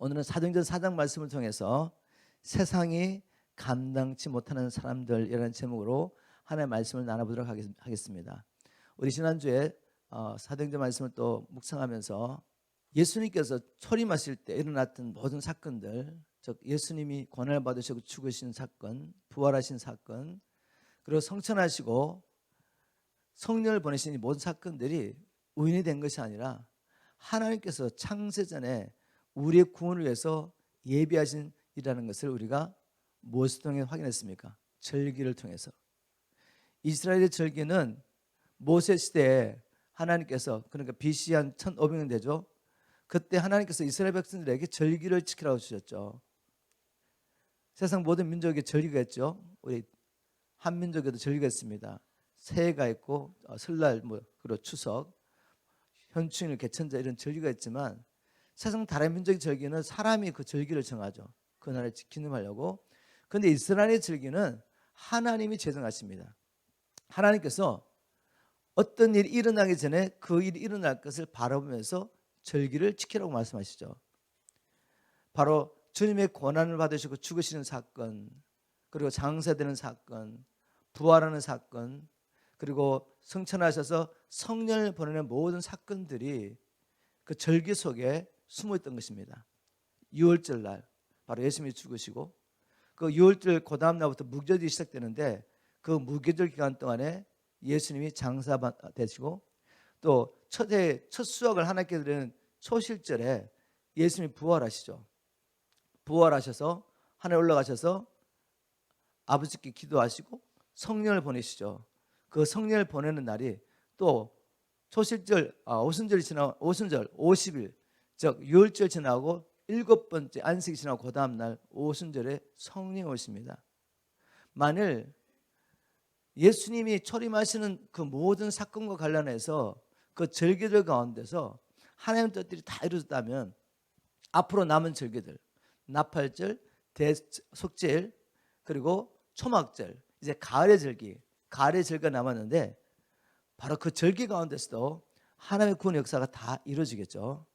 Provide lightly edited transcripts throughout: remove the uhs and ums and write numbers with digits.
오늘은 사도행전 4장 말씀을 통해서 세상이 감당치 못하는 사람들이라는 제목으로 하나님의 말씀을 나눠보도록 하겠습니다. 우리 지난주에 사도행전 말씀을 또 묵상하면서 예수님께서 초림하실 때 일어났던 모든 사건들, 즉 예수님이 고난을 받으시고 죽으신 사건, 부활하신 사건, 그리고 성천하시고 성령을 보내신 이 모든 사건들이 우연이 된 것이 아니라 하나님께서 창세전에 우리의 구원을 위해서 예비하신 이라는 것을 우리가 무엇을 통해 확인했습니까? 절기를 통해서. 이스라엘의 절기는 모세 시대에 하나님께서, 그러니까 BC 한 1500년 되죠. 그때 하나님께서 이스라엘 백성들에게 절기를 지키라고 주셨죠. 세상 모든 민족에 절기가 있죠. 우리 한민족에도 절기가 있습니다. 새해가 있고 설날, 그리고 추석, 현충일, 개천절 이런 절기가 있지만 세상 다른 민족의 절기는 사람이 그 절기를 정하죠. 그날을 기념하려고. 그런데 이스라엘의 절기는 하나님이 제정하십니다. 하나님께서 어떤 일이 일어나기 전에 그 일이 일어날 것을 바라보면서 절기를 지키라고 말씀하시죠. 바로 주님의 고난을 받으시고 죽으시는 사건, 그리고 장사되는 사건, 부활하는 사건, 그리고 성천하셔서 성령을 보내는 모든 사건들이 그 절기 속에 숨어있던 것입니다. 유월절 날 바로 예수님이 죽으시고, 그 유월절 그 다음 날부터 무교절이 시작되는데 그 무교절 기간 동안에 예수님이 장사되시고, 또 첫 수확을 하나님께 드리는 초실절에 예수님이 부활하시죠. 부활하셔서 하늘에 올라가셔서 아버지께 기도하시고 성령을 보내시죠. 그 성령을 보내는 날이 또 초실절, 오순절이 지나고 오순절 50일, 즉 유월절 지나고 7번째 안식이 지나고 그 다음 날 오순절에 성령이 오십니다. 만일 예수님이 초림하시는 그 모든 사건과 관련해서 그 절기들 가운데서 하나님의 뜻들이 다 이루어졌다면 앞으로 남은 절기들, 나팔절, 대속절, 그리고 초막절, 이제 가을의 절기가 남았는데 바로 그 절기 가운데서도 하나님의 구원 역사가 다 이루어지겠죠.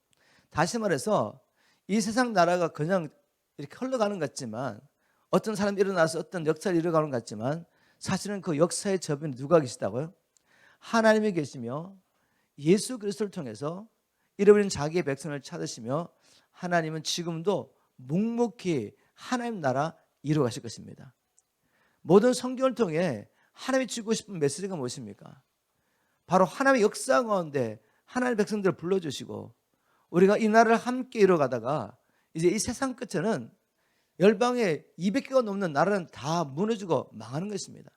다시 말해서 이 세상 나라가 그냥 이렇게 흘러가는 것 같지만, 어떤 사람이 일어나서 어떤 역사를 이뤄가는 것 같지만 사실은 그 역사의 저변에 누가 계시다고요? 하나님이 계시며 예수 그리스도를 통해서 잃어버린 자기의 백성을 찾으시며 하나님은 지금도 묵묵히 하나님 나라 이루어가실 것입니다. 모든 성경을 통해 하나님이 주고 싶은 메시지가 무엇입니까? 바로 하나님의 역사 가운데 하나님의 백성들을 불러주시고 우리가 이 나라를 함께 이뤄가다가 이제 이 세상 끝에는 열방에 200개가 넘는 나라는 다 무너지고 망하는 것입니다.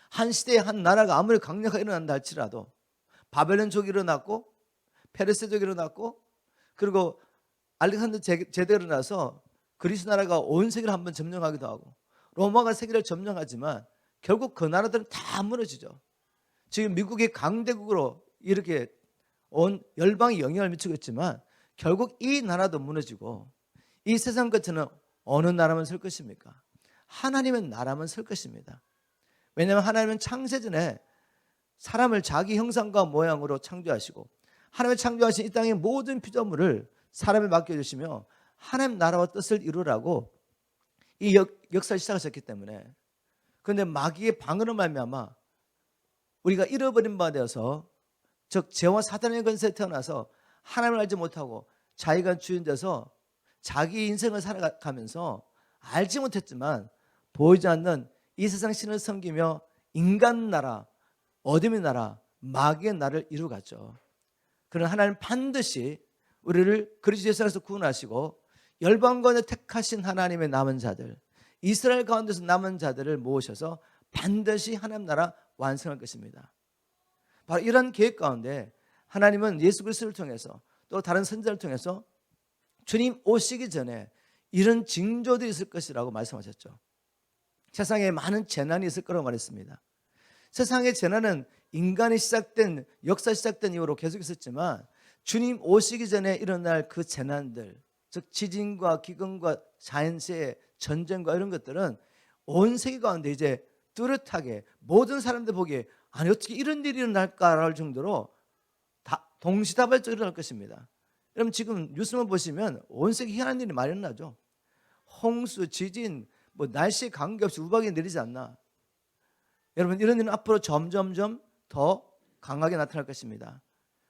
한 시대에 한 나라가 아무리 강력하게 일어난다 할지라도 바벨론족이 일어났고 페르시아족이 일어났고, 그리고 알렉산더 제대가 일어나서 그리스 나라가 온 세계를 한번 점령하기도 하고 로마가 세계를 점령하지만 결국 그 나라들은 다 무너지죠. 지금 미국이 강대국으로 이렇게 온 열방에 영향을 미치고 있지만 결국 이 나라도 무너지고, 이 세상 끝에는 어느 나라만 설 것입니까? 하나님의 나라만 설 것입니다. 왜냐하면 하나님은 창세전에 사람을 자기 형상과 모양으로 창조하시고 하나님의 창조하신 이 땅의 모든 피조물을 사람에 맡겨주시며 하나님 나라와 뜻을 이루라고 이 역사를 시작하셨기 때문에, 그런데 마귀의 방언을 말미암아 우리가 잃어버린 바 되어서, 즉 죄와 사단의 권세에 태어나서 하나님을 알지 못하고 자기가 주인 돼서 자기 인생을 살아가면서 알지 못했지만 보이지 않는 이 세상 신을 섬기며 인간 나라, 어둠의 나라, 마귀의 나라를 이루어갔죠. 그러나 하나님 반드시 우리를 그리스도 예수에서 구원하시고 열방 가운데 택하신 하나님의 남은 자들, 이스라엘 가운데서 남은 자들을 모으셔서 반드시 하나님 나라 완성할 것입니다. 바로 이런 계획 가운데 하나님은 예수 그리스도를 통해서 또 다른 선지자를 통해서 주님 오시기 전에 이런 징조들이 있을 것이라고 말씀하셨죠. 세상에 많은 재난이 있을 거라고 말했습니다. 세상의 재난은 인간이 시작된, 역사 시작된 이후로 계속 있었지만 주님 오시기 전에 일어날 그 재난들, 즉 지진과 기근과 자연재해, 전쟁과 이런 것들은 온 세계 가운데 이제 뚜렷하게 모든 사람들 보기에 아니 어떻게 이런 일이 일어날까 할 정도로 동시다발적으로 일어날 것입니다. 여러분 지금 뉴스만 보시면 온 세계 희한한 일이 많이 일어나죠. 홍수, 지진, 뭐 날씨 관계없이 우박이 내리지 않나. 여러분 이런 일은 앞으로 점점점 더 강하게 나타날 것입니다.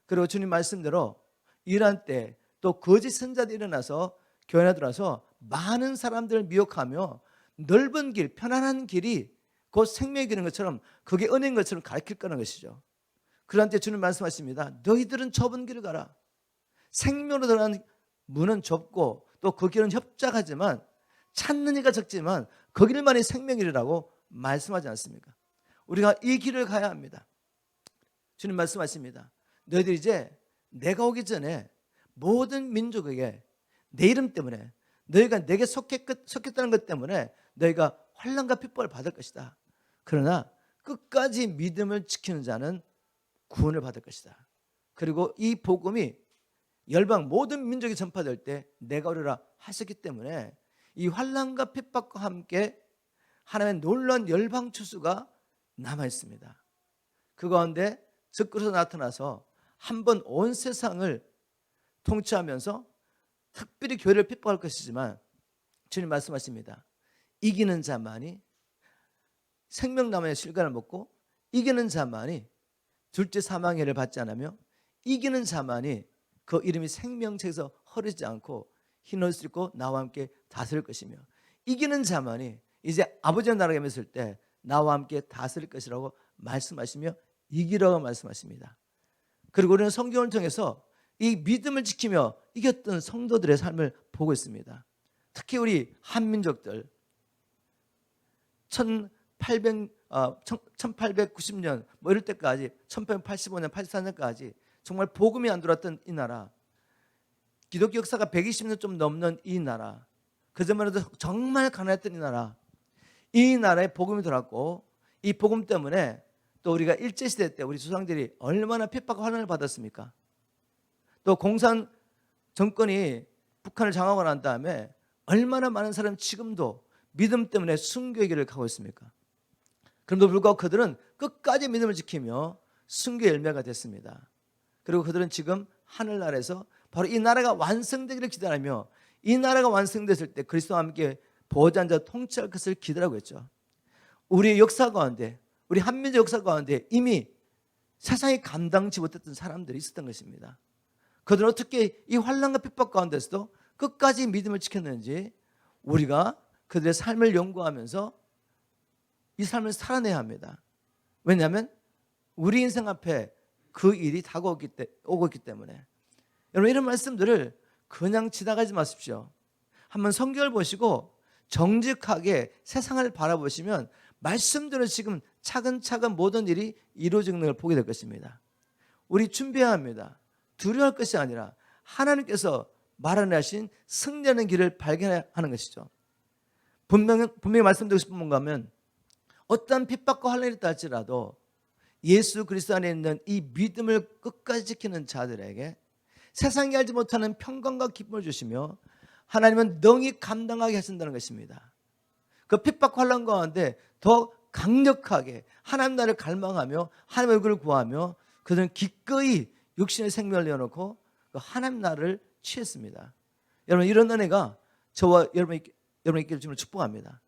그리고 주님 말씀대로 이러한 때 또 거짓 선자들이 일어나서 교회 안에 들어와서 많은 사람들을 미혹하며 넓은 길, 편안한 길이 곧 생명의 길인 것처럼 그게 은혜인 것처럼 가르칠 거는 것이죠. 그러한 때 주님 말씀하십니다. 너희들은 좁은 길을 가라. 생명으로 들어가는 문은 좁고 또 그 길은 협착하지만 찾는 이가 적지만 그 길만이 생명이라고 말씀하지 않습니까? 우리가 이 길을 가야 합니다. 주님 말씀하십니다. 너희들 이제 내가 오기 전에 모든 민족에게 내 이름 때문에 너희가 내게 속했다는 것 때문에 너희가 환난과 핍박을 받을 것이다. 그러나 끝까지 믿음을 지키는 자는 구원을 받을 것이다. 그리고 이 복음이 열방 모든 민족이 전파될 때 내가 오리라 하셨기 때문에 이 환난과 핍박과 함께 하나님의 놀라운 열방 추수가 남아 있습니다. 그 가운데 적그리스도가 나타나서 한번 온 세상을 통치하면서 특별히 교회를 핍박할 것이지만 주님 말씀하십니다. 이기는 자만이 생명나무의 실과를 먹고 이기는 자만이 둘째 사망의 해를 받지 않으며 이기는 자만이 그 이름이 생명책에서 허르지 않고 흰옷을 입고 나와 함께 다스릴 것이며 이기는 자만이 이제 아버지의 나라에 있을 때 나와 함께 다스릴 것이라고 말씀하시며 이기라고 말씀하십니다. 그리고 우리는 성경을 통해서 이 믿음을 지키며 이겼던 성도들의 삶을 보고 있습니다. 특히 우리 한민족들 1890년 뭐 이럴 때까지 1885년 84년까지 정말 복음이 안 들어왔던 이 나라, 기독교 역사가 120년 좀 넘는 이 나라, 그전만 해도 정말 가난했던 이 나라, 이 나라에 복음이 들어왔고 이 복음 때문에 또 우리가 일제시대 때 우리 조상들이 얼마나 핍박과 환난을 받았습니까? 또 공산 정권이 북한을 장악하고 난 다음에 얼마나 많은 사람이 지금도 믿음 때문에 순교의 길을 가고 있습니까? 그럼에도 불구하고 그들은 끝까지 믿음을 지키며 순교의 열매가 됐습니다. 그리고 그들은 지금 하늘나라에서 바로 이 나라가 완성되기를 기다리며 이 나라가 완성됐을 때 그리스도와 함께 보좌 앉아 통치할 것을 기다리고 있죠. 우리의 역사 가운데, 우리 한민족 역사 가운데 이미 세상이 감당치 못했던 사람들이 있었던 것입니다. 그들은 어떻게 이 환난과 핍박 가운데서도 끝까지 믿음을 지켰는지 우리가 그들의 삶을 연구하면서 이 삶을 살아내야 합니다. 왜냐하면 우리 인생 앞에 그 일이 오고 있기 때문에. 여러분 이런 말씀들을 그냥 지나가지 마십시오. 한번 성경을 보시고 정직하게 세상을 바라보시면 말씀대로 지금 차근차근 모든 일이 이루어지는 걸 보게 될 것입니다. 우리 준비해야 합니다. 두려워할 것이 아니라 하나님께서 마련하신 승리하는 길을 발견하는 것이죠. 분명히 말씀드리고 싶은 뭔가 하면 어떠한 핍박과 환난이 있다 할지라도 예수 그리스도 안에 있는 이 믿음을 끝까지 지키는 자들에게 세상이 알지 못하는 평강과 기쁨을 주시며 하나님은 능히 감당하게 하신다는 것입니다. 그 핍박과 환난 가운데 더 강력하게 하나님 나라를 갈망하며 하나님의 얼굴을 구하며 그들은 기꺼이 육신의 생명을 내어놓고 그 하나님 나라를 취했습니다. 여러분 이런 은혜가 저와 여러분이 있기를 주님을 축복합니다.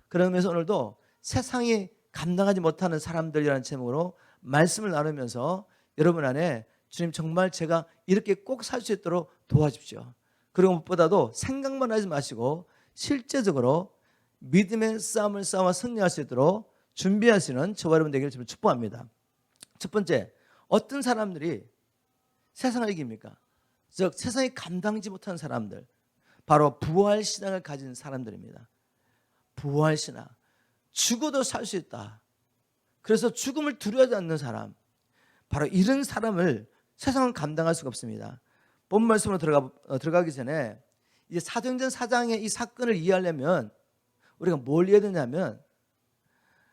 그러면서 오늘도 세상이 감당하지 못하는 사람들이라는 제목으로 말씀을 나누면서 여러분 안에 주님 정말 제가 이렇게 꼭 살 수 있도록 도와주십시오. 그리고 무엇보다도 생각만 하지 마시고 실제적으로 믿음의 싸움을 싸워 승리할 수 있도록 준비하시는 저와 여러분 되기를 주님을 축복합니다. 첫 번째, 어떤 사람들이 세상을 이깁니까? 즉 세상이 감당지 못하는 사람들, 바로 부활신앙을 가진 사람들입니다. 부활신앙, 죽어도 살 수 있다. 그래서 죽음을 두려워하지 않는 사람, 바로 이런 사람을 세상은 감당할 수가 없습니다. 본 말씀으로 들어가기 전에 이제 사도행전 4장의 이 사건을 이해하려면 우리가 뭘 이해해야 되냐면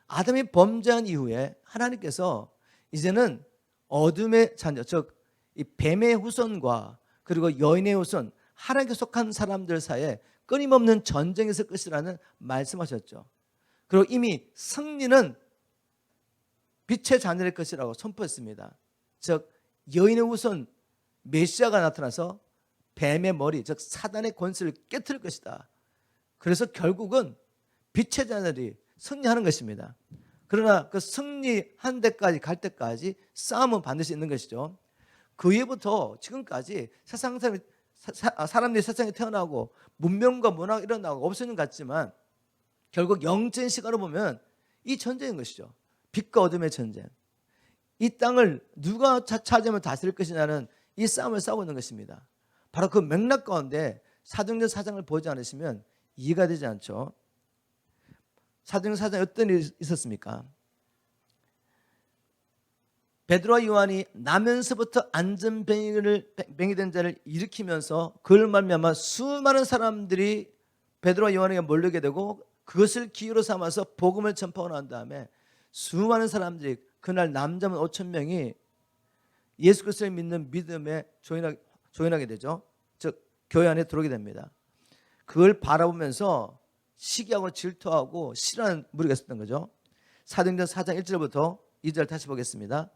아담이 범죄한 이후에 하나님께서 이제는 어둠의 자녀, 즉 이 뱀의 후손과 그리고 여인의 후손, 하나님께 속한 사람들 사이에 끊임없는 전쟁이 있을 것이라는 말씀하셨죠. 그리고 이미 승리는 빛의 자녀일 것이라고 선포했습니다. 즉 여인의 후손 메시아가 나타나서 뱀의 머리, 즉 사단의 권세를 깨트릴 것이다. 그래서 결국은 빛의 자녀들이 승리하는 것입니다. 그러나 그 승리한 데까지 갈 때까지 싸움은 반드시 있는 것이죠. 그 이후부터 지금까지 사람들이 세상에 태어나고 문명과 문화가 일어나고 없어지는 것 같지만 결국 영적인 시각으로 보면 이 전쟁인 것이죠. 빛과 어둠의 전쟁. 이 땅을 누가 차지하면 다스릴 것이냐는 이 싸움을 싸우고 있는 것입니다. 바로 그 맥락 가운데 사도행전 4장을 보지 않으시면 이해가 되지 않죠. 사도행전 4장에 어떤 일이 있었습니까? 베드로와 요한이 나면서부터 안전뱅이 된 자를 일으키면서 그를 말미암아 수많은 사람들이 베드로와 요한에게 몰리게 되고 그것을 기회로 삼아서 복음을 전파하고 난 다음에 수많은 사람들이 그날 남자만 5,000명이 예수 그리스도를 믿는 믿음에 조인하게 되죠. 즉 교회 안에 들어오게 됩니다. 그걸 바라보면서 시기하고 질투하고 싫어하는 무리가 있었던 거죠. 사도행전 4장 1절부터 2절 다시 보겠습니다.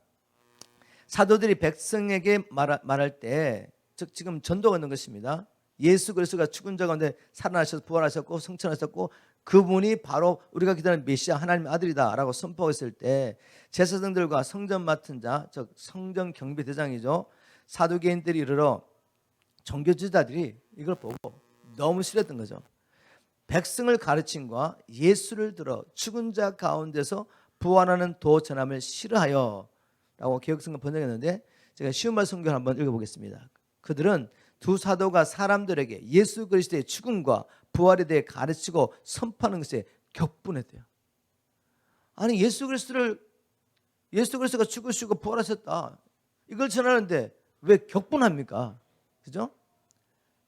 사도들이 백성에게 말할 때, 즉 지금 전도가 있는 것입니다. 예수 그리스도가 죽은 자 가운데 살아나셔서 부활하셨고 성천하셨고 그분이 바로 우리가 기다리는 메시아 하나님의 아들이다 라고 선포했을 때 제사장들과 성전 맡은 자, 즉 성전 경비 대장이죠, 사두개인들이 이르러 종교지도자들이 이걸 보고 너무 싫었던 거죠. 백성을 가르침과 예수를 들어 죽은 자 가운데서 부활하는 도 전함을 싫어하여 라고 개혁성경 번역했는데 제가 쉬운 말 성경을 한번 읽어보겠습니다. 그들은 두 사도가 사람들에게 예수 그리스도의 죽음과 부활에 대해 가르치고 선포하는 것에 격분했대요. 아니 예수 그리스도가 죽으시고 부활하셨다, 이걸 전하는데 왜 격분합니까? 그죠?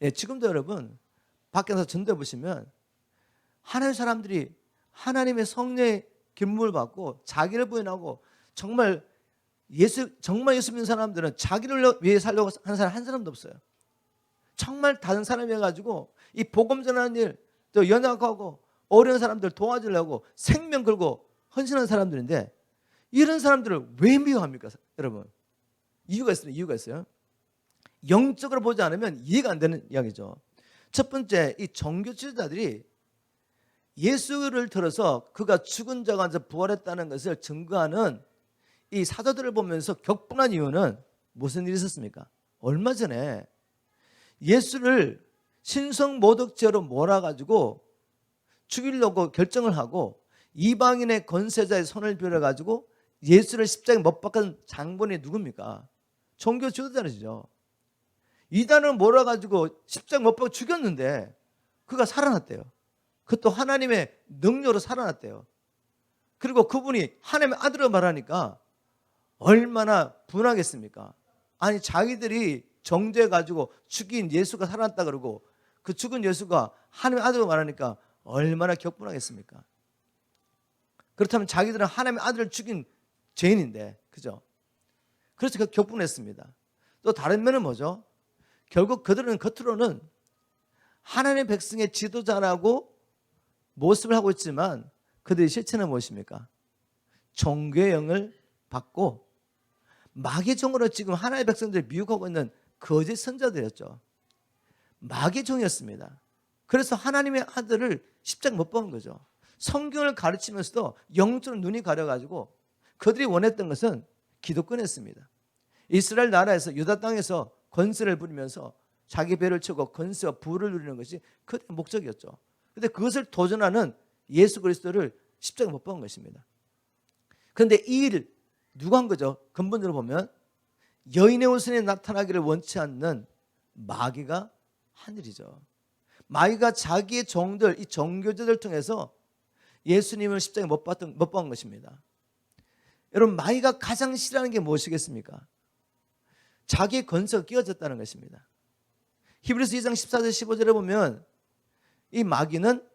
예, 지금도 여러분 밖에서 전도해 보시면 하나님의 사람들이 하나님의 성령의 기름을 받고 자기를 부인하고 정말 예수 믿는 사람들은 자기를 위해 살려고 하는 사람 한 사람도 없어요. 정말 다른 사람이 해가지고 이 복음 전하는 일, 또 연약하고 어려운 사람들 도와주려고 생명 걸고 헌신하는 사람들인데 이런 사람들을 왜 미워합니까? 여러분 이유가 있어요. 영적으로 보지 않으면 이해가 안 되는 이야기죠. 첫 번째, 이 종교 지도자들이 예수를 들어서 그가 죽은 자 가운데서 부활했다는 것을 증거하는 이 사도들을 보면서 격분한 이유는 무슨 일이 있었습니까? 얼마 전에 예수를 신성모독죄로 몰아가지고 죽이려고 결정을 하고 이방인의 권세자의 손을 빌어가지고 예수를 십자가에 못 박은 장본이 누굽니까? 종교 지도자이죠. 이단을 몰아가지고 십자가에 못 박고 죽였는데 그가 살아났대요. 그것도 하나님의 능력으로 살아났대요. 그리고 그분이 하나님의 아들을 말하니까 얼마나 분하겠습니까? 아니 자기들이 정죄해가지고 죽인 예수가 살아났다 그러고 그 죽은 예수가 하나님의 아들을 말하니까 얼마나 격분하겠습니까? 그렇다면 자기들은 하나님의 아들을 죽인 죄인인데, 그죠? 그래서 격분했습니다. 또 다른 면은 뭐죠? 결국 그들은 겉으로는 하나님의 백성의 지도자라고 모습을 하고 있지만 그들의 실체는 무엇입니까? 종교의 영을 받고 마귀의 종으로 지금 하나님의 백성들을 미혹하고 있는 거짓 선자들이었죠. 마귀의 종이었습니다. 그래서 하나님의 아들을 십자가에 못 박은 거죠. 성경을 가르치면서도 영적으로 눈이 가려가지고 그들이 원했던 것은 기득권이었습니다. 이스라엘 나라에서 유다 땅에서 권세를 부리면서 자기 배를 채우고 권세와 부를 누리는 것이 그들의 목적이었죠. 그런데 그것을 도전하는 예수 그리스도를 십자가에 못 박은 것입니다. 그런데 이 일 누가 한 거죠? 근본적으로 보면 여인의 후손이 나타나기를 원치 않는 마귀가 한 일이죠. 마귀가 자기의 종들, 이 종교자들 통해서 예수님을 십자가에 못 박은 것입니다. 여러분 마귀가 가장 싫어하는 게 무엇이겠습니까? 자기의 권세가 끼어졌다는 것입니다. 히브리서 2장 14절 15절에 보면 이 마귀는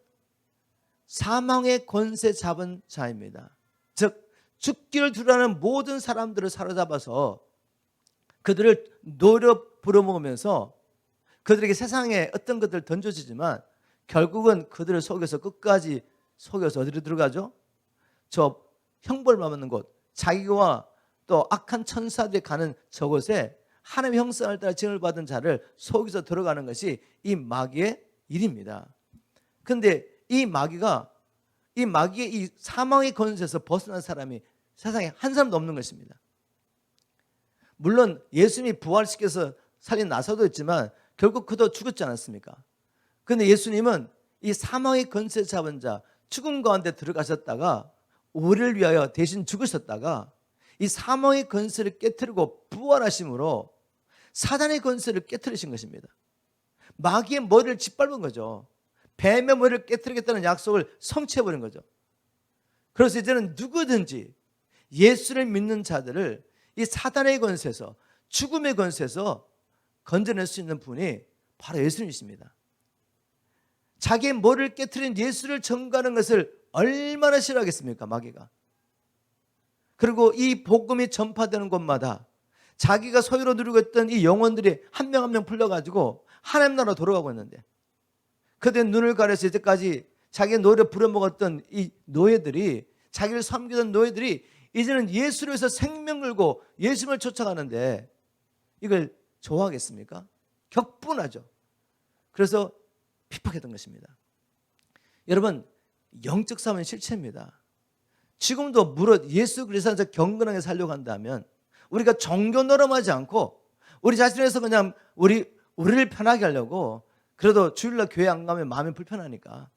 사망의 권세 잡은 자입니다. 즉 죽기를 두려워하는 모든 사람들을 사로잡아서 그들을 노려 부려먹으면서 그들에게 세상에 어떤 것들을 던져주지만 결국은 그들을 속여서 끝까지 속여서 어디로 들어가죠? 저 형벌 받는 곳, 자기와 또 악한 천사들이 가는 저곳에 하나님의 형상을 따라 지음을 받은 자를 속여서 들어가는 것이 이 마귀의 일입니다. 그런데 이 마귀의 이 사망의 권세에서 벗어난 사람이 세상에 한 사람도 없는 것입니다. 물론 예수님이 부활시켜서 살린 나사도 있지만 결국 그도 죽었지 않았습니까? 그런데 예수님은 이 사망의 권세 잡은 자, 죽음 가운데 들어가셨다가 우리를 위하여 대신 죽으셨다가 이 사망의 권세를 깨트리고 부활하심으로 사단의 권세를 깨트리신 것입니다. 마귀의 머리를 짓밟은 거죠. 뱀의 머리를 깨트리겠다는 약속을 성취해버린 거죠. 그래서 이제는 누구든지 예수를 믿는 자들을 이 사단의 권세에서, 죽음의 권세에서 건져낼 수 있는 분이 바로 예수님이십니다. 자기의 머리를 깨트린 예수를 전가하는 것을 얼마나 싫어하겠습니까, 마귀가. 그리고 이 복음이 전파되는 곳마다 자기가 소유로 누리고 있던 이 영혼들이 한 명 한 명 풀려가지고 하나님 나라로 돌아가고 있는데, 그들의 눈을 가려서 이제까지 자기의 노예를 부려먹었던 이 노예들이, 자기를 섬기던 노예들이 이제는 예수를 위해서 생명 걸고 예수님을 쫓아가는데 이걸 좋아하겠습니까? 격분하죠. 그래서 핍박했던 것입니다. 여러분, 영적 싸움은 실체입니다. 지금도 무릇 예수 그리스도 안에서 경건하게 살려고 한다면 우리가 종교 노름하지 않고 우리 자신에서 그냥 우리를 편하게 하려고, 그래도 주일날 교회 안 가면 마음이 불편하니까,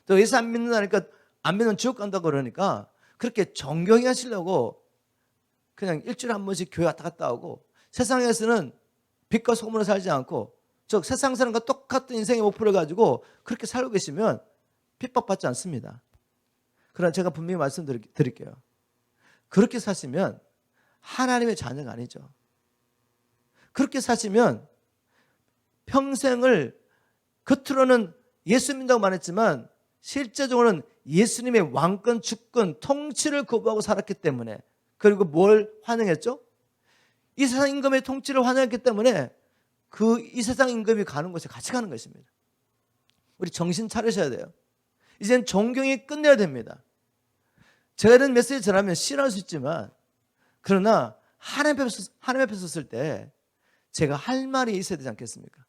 또 예수 안 믿는다니까 안 믿는 지옥 간다고 그러니까 그렇게 정경히 하시려고 그냥 일주일에 한 번씩 교회 왔다 갔다 하고, 세상에서는 빛과 소금으로 살지 않고 즉 세상 사람과 똑같은 인생의 목표를 가지고 그렇게 살고 계시면 핍박받지 않습니다. 그러나 제가 분명히 말씀드릴게요. 그렇게 사시면 하나님의 자녀가 아니죠. 그렇게 사시면 평생을 겉으로는 예수 믿는다고 말했지만 실제적으로는 예수님의 왕권, 주권, 통치를 거부하고 살았기 때문에, 그리고 뭘 환영했죠? 이 세상 임금의 통치를 환영했기 때문에 이 세상 임금이 가는 곳에 같이 가는 것입니다. 우리 정신 차리셔야 돼요. 이젠 존경이 끝내야 됩니다. 제가 이런 메시지 전하면 싫어할 수 있지만, 그러나 하나님 앞에 섰을 때 제가 할 말이 있어야 되지 않겠습니까?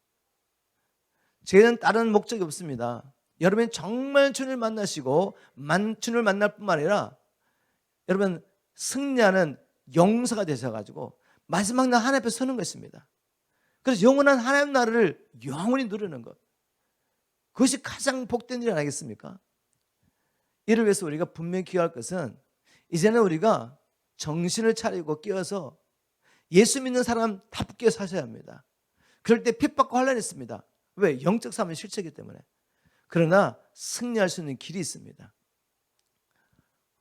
저희는 다른 목적이 없습니다. 여러분이 정말 주님을 만나시고 주님을 만날 뿐만 아니라 여러분 승리하는 용사가 되셔가지고 마지막 날 하나님 앞에 서는 것입니다. 그래서 영원한 하나님 나라를 영원히 누리는 것, 그것이 가장 복된 일 아니겠습니까? 이를 위해서 우리가 분명히 기억할 것은, 이제는 우리가 정신을 차리고 깨어서 예수 믿는 사람답게 사셔야 합니다. 그럴 때 핍박과 환란이 있습니다. 왜? 영적 삶은 실체이기 때문에. 그러나 승리할 수 있는 길이 있습니다.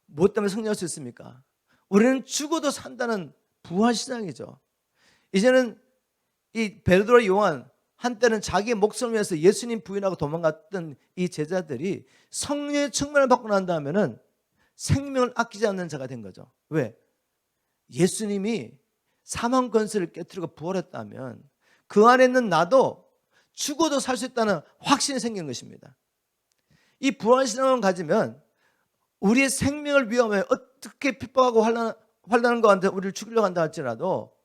무엇 때문에 승리할 수 있습니까? 우리는 죽어도 산다는 부활신앙이죠. 이제는 이 베드로와 요한, 한때는 자기의 목숨을 위해서 예수님 부인하고 도망갔던 이 제자들이 성령의 충만을 받고 난 다음에는 생명을 아끼지 않는 자가 된 거죠. 왜? 예수님이 사망 권세를 깨뜨리고 부활했다면 그 안에 있는 나도 죽어도 살 수 있다는 확신이 생긴 것입니다. 이 부활신앙을 가지면 우리의 생명을 위험해 어떻게 핍박하고 환난한 가운데 우리를 죽이려고 한다 할지라도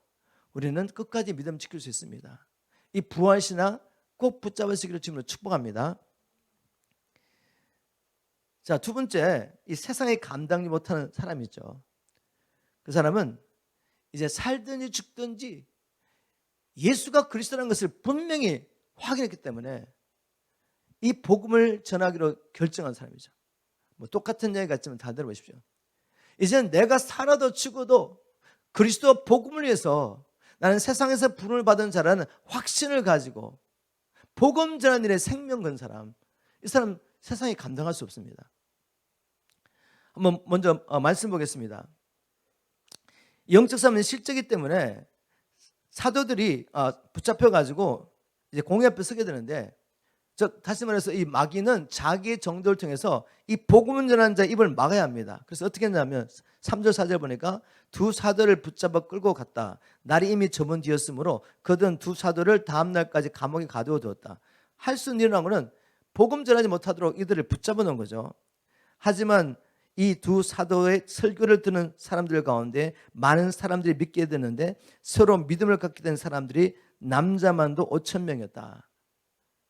우리는 끝까지 믿음 지킬 수 있습니다. 이 부활신앙 꼭 붙잡으시기를 주님으로 축복합니다. 자, 두 번째, 이 세상에 감당이 못하는 사람이 있죠. 그 사람은 이제 살든지 죽든지 예수가 그리스도라는 것을 분명히 확인했기 때문에 이 복음을 전하기로 결정한 사람이죠. 뭐 똑같은 얘기 같지만 다 들어보십시오. 이제는 내가 살아도 죽어도 그리스도 복음을 위해서 나는 세상에서 부름을 받은 자라는 확신을 가지고 복음 전하는 일에 생명 건 사람, 이 사람 세상에 감당할 수 없습니다. 한번 먼저 말씀 보겠습니다. 영적 삶은 실제이기 때문에 사도들이 붙잡혀가지고 이제 공회 앞에 서게 되는데, 다시 말해서 이 마귀는 자기의 정도를 통해서 이 복음을 전하는 자의 입을 막아야 합니다. 그래서 어떻게 했냐면 3절 4절 보니까 두 사도를 붙잡아 끌고 갔다. 날이 이미 저문 뒤였으므로 그들은 두 사도를 다음 날까지 감옥에 가두어 두었다. 할 수 있는 일이라는 것은 복음 전하지 못하도록 이들을 붙잡아 놓은 거죠. 하지만 이 두 사도의 설교를 듣는 사람들 가운데 많은 사람들이 믿게 되는데 서로 믿음을 갖게 된 사람들이 남자만도 5천 명이었다.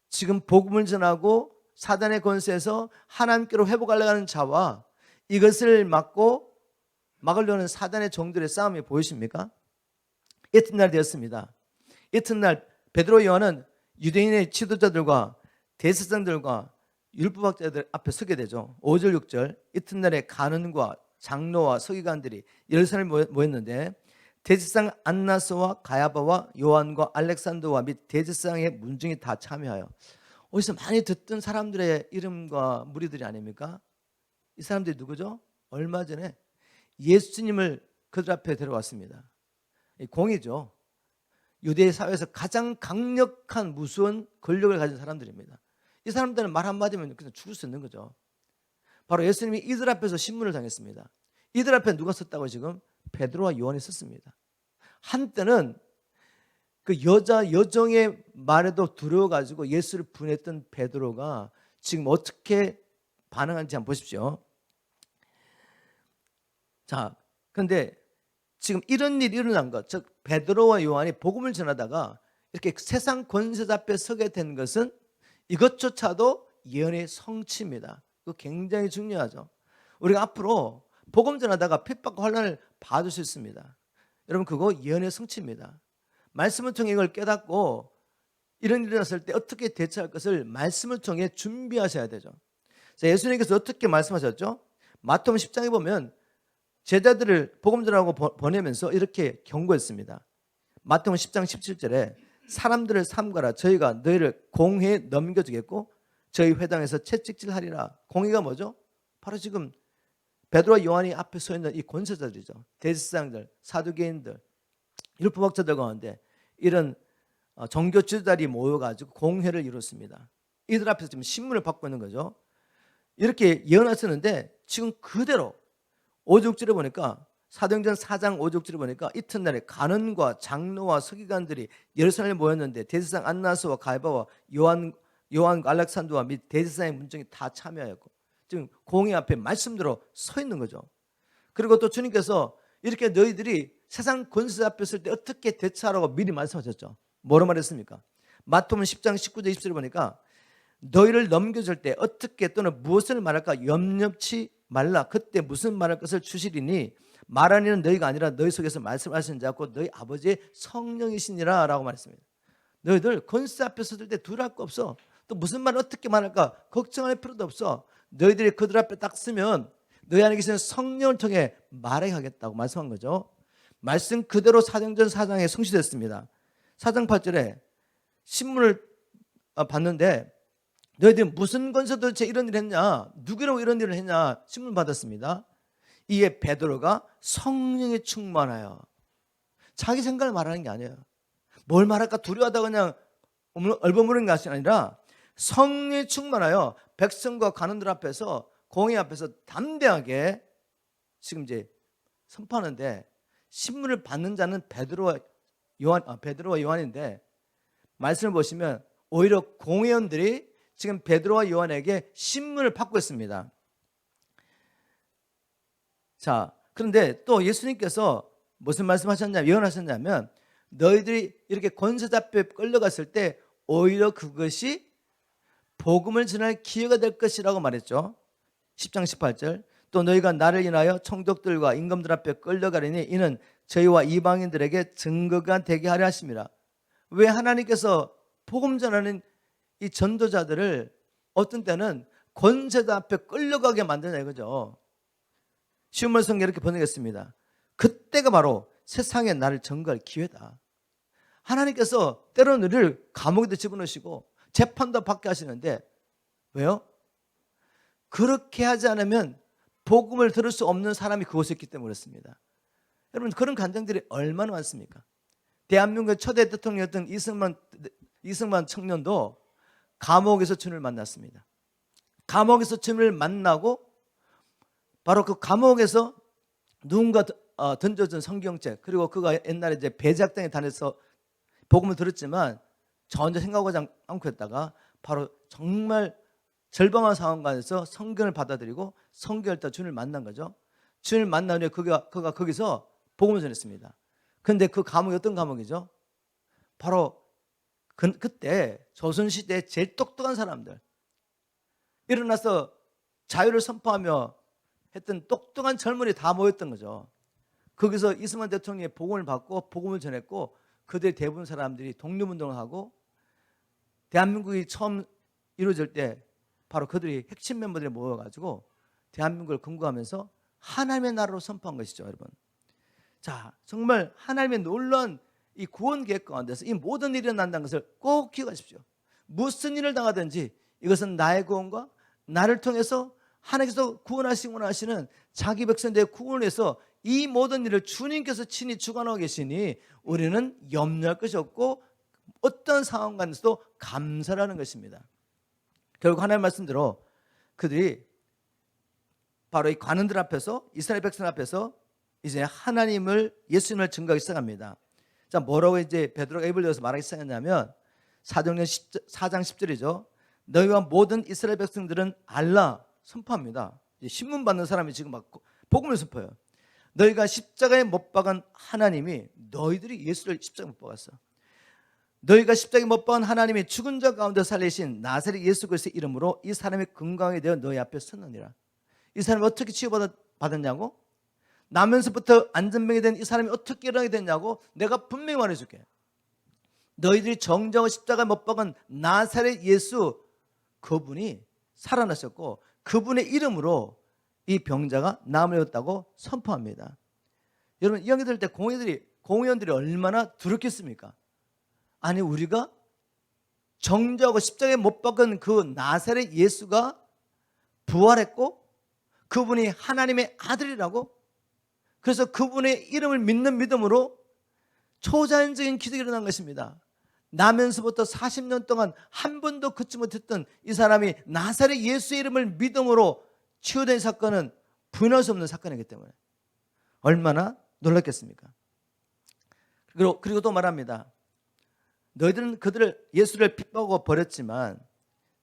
지금 복음을 전하고 사단의 권세에서 하나님께로 회복하려고 하는 자와 이것을 막으려는 사단의 종들의 싸움이 보이십니까? 이튿날 되었습니다. 이튿날 베드로 요한은 유대인의 지도자들과 대제사장들과 율법학자들 앞에 서게 되죠. 5절 6절 이튿날에 간원과 장로와 서기관들이 예루살렘에 모였는데 대제사장 안나스와 가야바와 요한과 알렉산더와 및 대제사장의 문중이 다 참여하여, 어디서 많이 듣던 사람들의 이름과 무리들이 아닙니까? 이 사람들이 누구죠? 얼마 전에 예수님을 그들 앞에 데려왔습니다. 공이죠. 유대 사회에서 가장 강력한 무서운 권력을 가진 사람들입니다. 이 사람들은 말 한마디면 그냥 죽을 수 있는 거죠. 바로 예수님이 이들 앞에서 신문을 당했습니다. 이들 앞에 누가 섰다고? 지금 베드로와 요한이 섰습니다. 한때는 그 여정의 말에도 두려워가지고 예수를 분했던 베드로가 지금 어떻게 반응하는지 한번 보십시오. 자, 그런데 지금 이런 일이 일어난 것, 즉 베드로와 요한이 복음을 전하다가 이렇게 세상 권세자 앞에 서게 된 것은 이것조차도 예언의 성취입니다. 이거 굉장히 중요하죠. 우리가 앞으로 복음 전하다가 핍박과 환난을 받을 수 있습니다. 여러분, 그거 예언의 성취입니다. 말씀을 통해 이걸 깨닫고 이런 일이 일어났을 때 어떻게 대처할 것을 말씀을 통해 준비하셔야 되죠. 자, 예수님께서 어떻게 말씀하셨죠? 마태복음 10장에 보면 제자들을 복음 전하고 보내면서 이렇게 경고했습니다. 마태복음 10장 17절에 사람들을 삼가라. 저희가 너희를 공회에 넘겨주겠고 저희 회당에서 채찍질하리라. 공회가 뭐죠? 바로 지금 베드로와 요한이 앞에 서 있는 이 권세자들이죠. 대제사장들, 사두개인들, 율법학자들 가운데 이런 종교 지도자들이 모여가지고 공회를 이뤘습니다. 이들 앞에서 지금 신문을 받고 있는 거죠. 이렇게 예언하셨는데 지금 그대로 5절에 보니까, 사도행전 4장 5절에 보니까 이튿날에 간원과 장로와 서기관들이 예루살렘에 모였는데 대제사장 안나스와 가야바와 요한 알렉산더와 및 대제사장의 문정이 다 참여하였고, 지금 공회 앞에 말씀대로 서 있는 거죠. 그리고 또 주님께서 이렇게 너희들이 세상 권세 앞에 설 때 어떻게 대처하라고 미리 말씀하셨죠. 뭐로 말했습니까? 마태복음 10장 19절 20절에 보니까 너희를 넘겨줄 때 어떻게 또는 무엇을 말할까 염려치 말라. 그때 무슨 말할 것을 주시리니 말하는 이는 너희가 아니라 너희 속에서 말씀하시는 자고 너희 아버지의 성령이시니라 라고 말했습니다. 너희들 권세 앞에 섰을 때 두려울 거 없어. 또 무슨 말을 어떻게 말할까 걱정할 필요도 없어. 너희들이 그들 앞에 딱 서면 너희 안에 계시는 성령을 통해 말하게 하겠다고 말씀한 거죠. 말씀 그대로 사도행전 4장에 성취됐습니다. 4장 8절에 신문을 봤는데 너희들이 무슨 권세 도대체 이런 일을 했냐, 누구라고 이런 일을 했냐 신문 받았습니다. 이에 베드로가 성령에 충만하여, 자기 생각을 말하는 게 아니에요. 뭘 말할까 두려워하다가 그냥 얼버무리는 것이 아니라 성령에 충만하여 백성과 관원들 앞에서 공회 앞에서 담대하게 지금 이제 선포하는데, 신문을 받는 자는 베드로와 요한인데 말씀을 보시면 오히려 공회원들이 지금 베드로와 요한에게 신문을 받고 있습니다. 자, 그런데 또 예수님께서 무슨 말씀하셨냐면, 예언하셨냐면 너희들이 이렇게 권세자 앞에 끌려갔을 때 오히려 그것이 복음을 전할 기회가 될 것이라고 말했죠. 10장 18절 또 너희가 나를 인하여 총독들과 임금들 앞에 끌려가리니 이는 저희와 이방인들에게 증거가 되게 하려 하심이라. 왜 하나님께서 복음 전하는 이 전도자들을 어떤 때는 권세자 앞에 끌려가게 만드냐 이거죠. 쉬운 말씀에 이렇게 번역했습니다. 그때가 바로 세상에 나를 증거할 기회다. 하나님께서 때로는 우리를 감옥에도 집어넣으시고 재판도 받게 하시는데 왜요? 그렇게 하지 않으면 복음을 들을 수 없는 사람이 그곳에 있기 때문에 그렇습니다. 여러분, 그런 간증들이 얼마나 많습니까? 대한민국의 초대 대통령이었던 이승만 청년도 감옥에서 주님을 만났습니다. 감옥에서 주님을 만나고 바로 그 감옥에서 누군가 던져준 성경책, 그리고 그가 옛날에 이제 배제학당에 다녀서 복음을 들었지만 저 혼자 생각하지 않고 했다가 바로 정말 절망한 상황 가운데서 성경을 받아들이고 성경을 따라 주님을 만난 거죠. 주님을 만난 후에 그가 거기서 복음을 전했습니다. 그런데 그 감옥이 어떤 감옥이죠? 바로 그때 조선시대에 제일 똑똑한 사람들, 일어나서 자유를 선포하며 했던 똑똑한 젊은이 다 모였던 거죠. 거기서 이승만 대통령의 복음을 받고 복음을 전했고, 그들 대부분 사람들이 독립운동을 하고, 대한민국이 처음 이루어질 때 바로 그들이 핵심 멤버들이 모여가지고 대한민국을 건국하면서 하나님의 나라로 선포한 것이죠, 여러분. 자, 정말 하나님의 놀라운 이 구원 계획 가운데서 이 모든 일이 일어난다는 것을 꼭 기억하십시오. 무슨 일을 당하든지 이것은 나의 구원과 나를 통해서 하나님께서 구원하시고 원하시는 자기 백성들의 구원을 위해서 이 모든 일을 주님께서 친히 주관하고 계시니 우리는 염려할 것이 없고 어떤 상황 가운데서도 감사라는 것입니다. 결국 하나님의 말씀대로 그들이 바로 이 관원들 앞에서, 이스라엘 백성 앞에서 이제 하나님을, 예수님을 증거하기 시작합니다. 자, 뭐라고 이제 베드로가 입을 열어서 말하기 시작했냐면 사도행전 4장 10절이죠. 너희와 모든 이스라엘 백성들은 알라, 선포합니다. 신문 받는 사람이 지금 막 복음을 선포해요. 너희가 십자가에 못 박은 하나님이, 너희들이 예수를 십자가에 못 박았어. 너희가 십자가에 못 박은 하나님이 죽은 자 가운데 살리신 나사렛 예수 그리스도의 이름으로 이 사람이 건강하게 되어 너희 앞에 섰느니라. 이 사람이 어떻게 치유받았냐고? 나면서부터 안전병이 된 이 사람이 어떻게 일어나게 됐냐고? 내가 분명히 말해줄게. 너희들이 정정하고 십자가에 못 박은 나사렛 예수, 그분이 살아나셨고 그분의 이름으로 이 병자가 나음을 얻었다고 선포합니다. 여러분, 이 얘기 들을 때 공의원들이 얼마나 두렵겠습니까? 아니, 우리가 정죄하고 십자가에 못 박은 그 나사렛 예수가 부활했고 그분이 하나님의 아들이라고, 그래서 그분의 이름을 믿는 믿음으로 초자연적인 기적이 일어난 것입니다. 나면서부터 40년 동안 한 번도 걷지 못했던 이 사람이 나사렛 예수의 이름을 믿음으로 치유된 사건은 부인할 수 없는 사건이기 때문에 얼마나 놀랐겠습니까? 그리고 또 말합니다. 너희들은 예수를 핍박하고 버렸지만,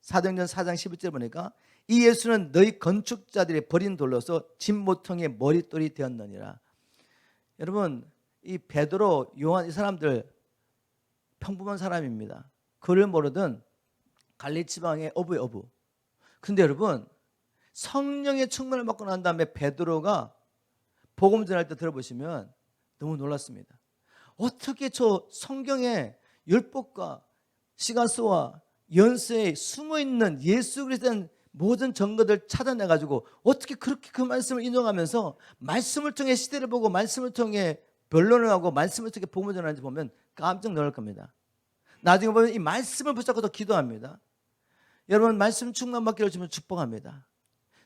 사도행전 4장 11절 보니까 이 예수는 너희 건축자들이 버린 돌로서 진모퉁이의 머릿돌이 되었느니라. 여러분, 이 베드로, 요한, 이 사람들 평범한 사람입니다. 그를 모르던 갈릴리 지방의 어부의 어부. 근데 여러분, 성령의 충만을 받고 난 다음에 베드로가 복음 전할 때 들어보시면 너무 놀랐습니다. 어떻게 저 성경에 율법과 시가서와 연서에 숨어있는 예수 그리스도에 대한 모든 증거들 찾아내가지고 어떻게 그렇게 그 말씀을 인용하면서 말씀을 통해 시대를 보고 말씀을 통해 변론을 하고 말씀을 통해 복음을 전하는지 보면 깜짝 놀랄 겁니다. 나중에 보면 이 말씀을 붙잡고도 기도합니다. 여러분, 말씀 충만 받기를 주면 축복합니다.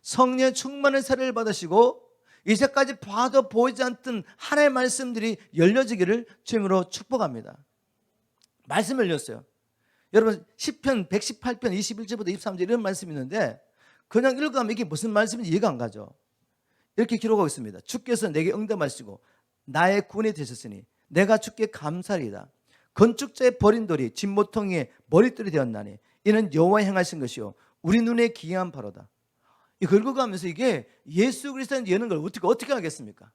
성령의 충만의 세례를 받으시고 이제까지 봐도 보이지 않던 하나님의 말씀들이 열려지기를 주님으로 축복합니다. 말씀을 열렸어요. 여러분, 시편 118편 21절부터 23절 이런 말씀이 있는데 그냥 읽어가면 이게 무슨 말씀인지 이해가 안 가죠. 이렇게 기록하고 있습니다. 주께서 내게 응답하시고 나의 구원이 되셨으니 내가 주께 감사리이다. 건축자의 버린 돌이 진모퉁이의 머릿돌이 되었나니 이는 여호와의 행하신 것이요 우리 눈에 기이한 바로다. 이거 읽어가면서 이게 예수 그리스도인지 여는 걸 어떻게 하겠습니까?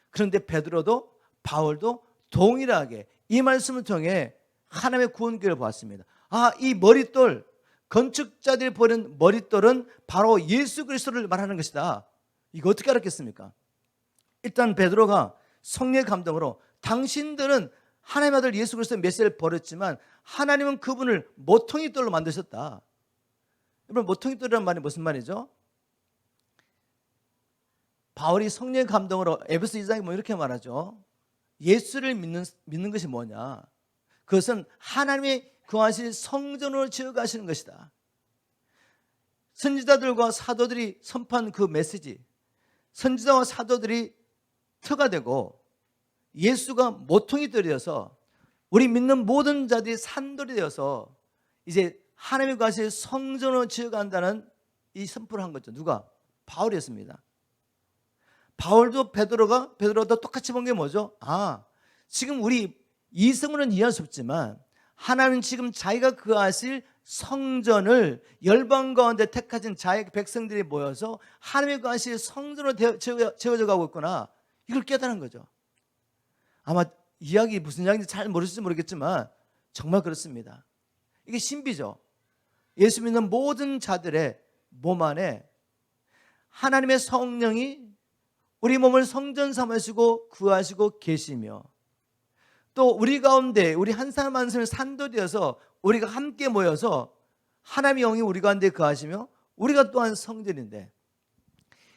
그런데 베드로도 바울도 동일하게 이 말씀을 통해 하나님의 구원기를 보았습니다. 아, 이 머릿돌, 건축자들이 버린 머릿돌은 바로 예수 그리스도를 말하는 것이다. 이거 어떻게 알았겠습니까? 일단 베드로가 성령의 감동으로 당신들은 하나님의 아들 예수 그리스도의 메시지를 버렸지만 하나님은 그분을 모퉁이 돌로 만드셨다. 여러분, 모퉁이 돌이라는 말이 무슨 말이죠? 바울이 성령의 감동으로 에베소 2장에 뭐 이렇게 말하죠. 예수를 믿는 것이 뭐냐? 그것은 하나님의 거하실 성전으로 지어가시는 것이다. 선지자들과 사도들이 선포한 그 메시지, 선지자와 사도들이 터가 되고 예수가 모퉁이 돌이어서 우리 믿는 모든 자들이 산돌이 되어서 이제 하나님의 거하실 성전으로 지어간다는 이 선포를 한 거죠. 누가? 바울이었습니다. 바울도 베드로도 똑같이 본 게 뭐죠? 아, 지금 우리 이성으로는 이해할 수 없지만 하나님은 지금 자기가 거하실 성전을 열방 가운데 택하신 자기 백성들이 모여서 하나님의 거하실 성전으로 채워져 가고 있구나, 이걸 깨달은 거죠. 아마 이야기 무슨 이야기인지 잘 모르실지 모르겠지만 정말 그렇습니다. 이게 신비죠. 예수 믿는 모든 자들의 몸 안에 하나님의 성령이 우리 몸을 성전 삼으시고 구하시고 계시며, 또 우리 가운데 우리 한 사람 한 사람의 산돌이어서 우리가 함께 모여서 하나님의 영이 우리 가운데 거하시며 우리가 또한 성전인데,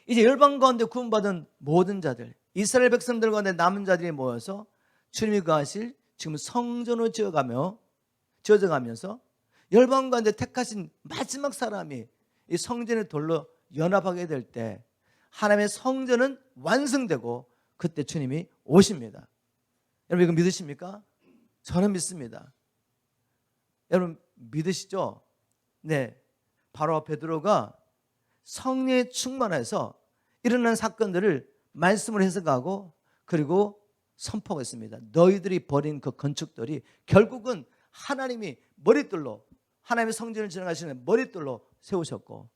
이제 열방 가운데 구원받은 모든 자들, 이스라엘 백성들 가운데 남은 자들이 모여서 주님이 거하실 지금 성전으로 지어져가면서 열방 가운데 택하신 마지막 사람이 이 성전의 돌로 연합하게 될 때 하나님의 성전은 완성되고 그때 주님이 오십니다. 여러분 이거 믿으십니까? 저는 믿습니다. 여러분 믿으시죠? 네, 바로 베드로가 성령에 충만해서 일어난 사건들을 말씀을 해석하고 그리고 선포하고 있습니다. 너희들이 버린 그 건축들이 결국은 하나님이 머릿돌로, 하나님의 성전을 지나가시는 머릿돌로 세우셨고,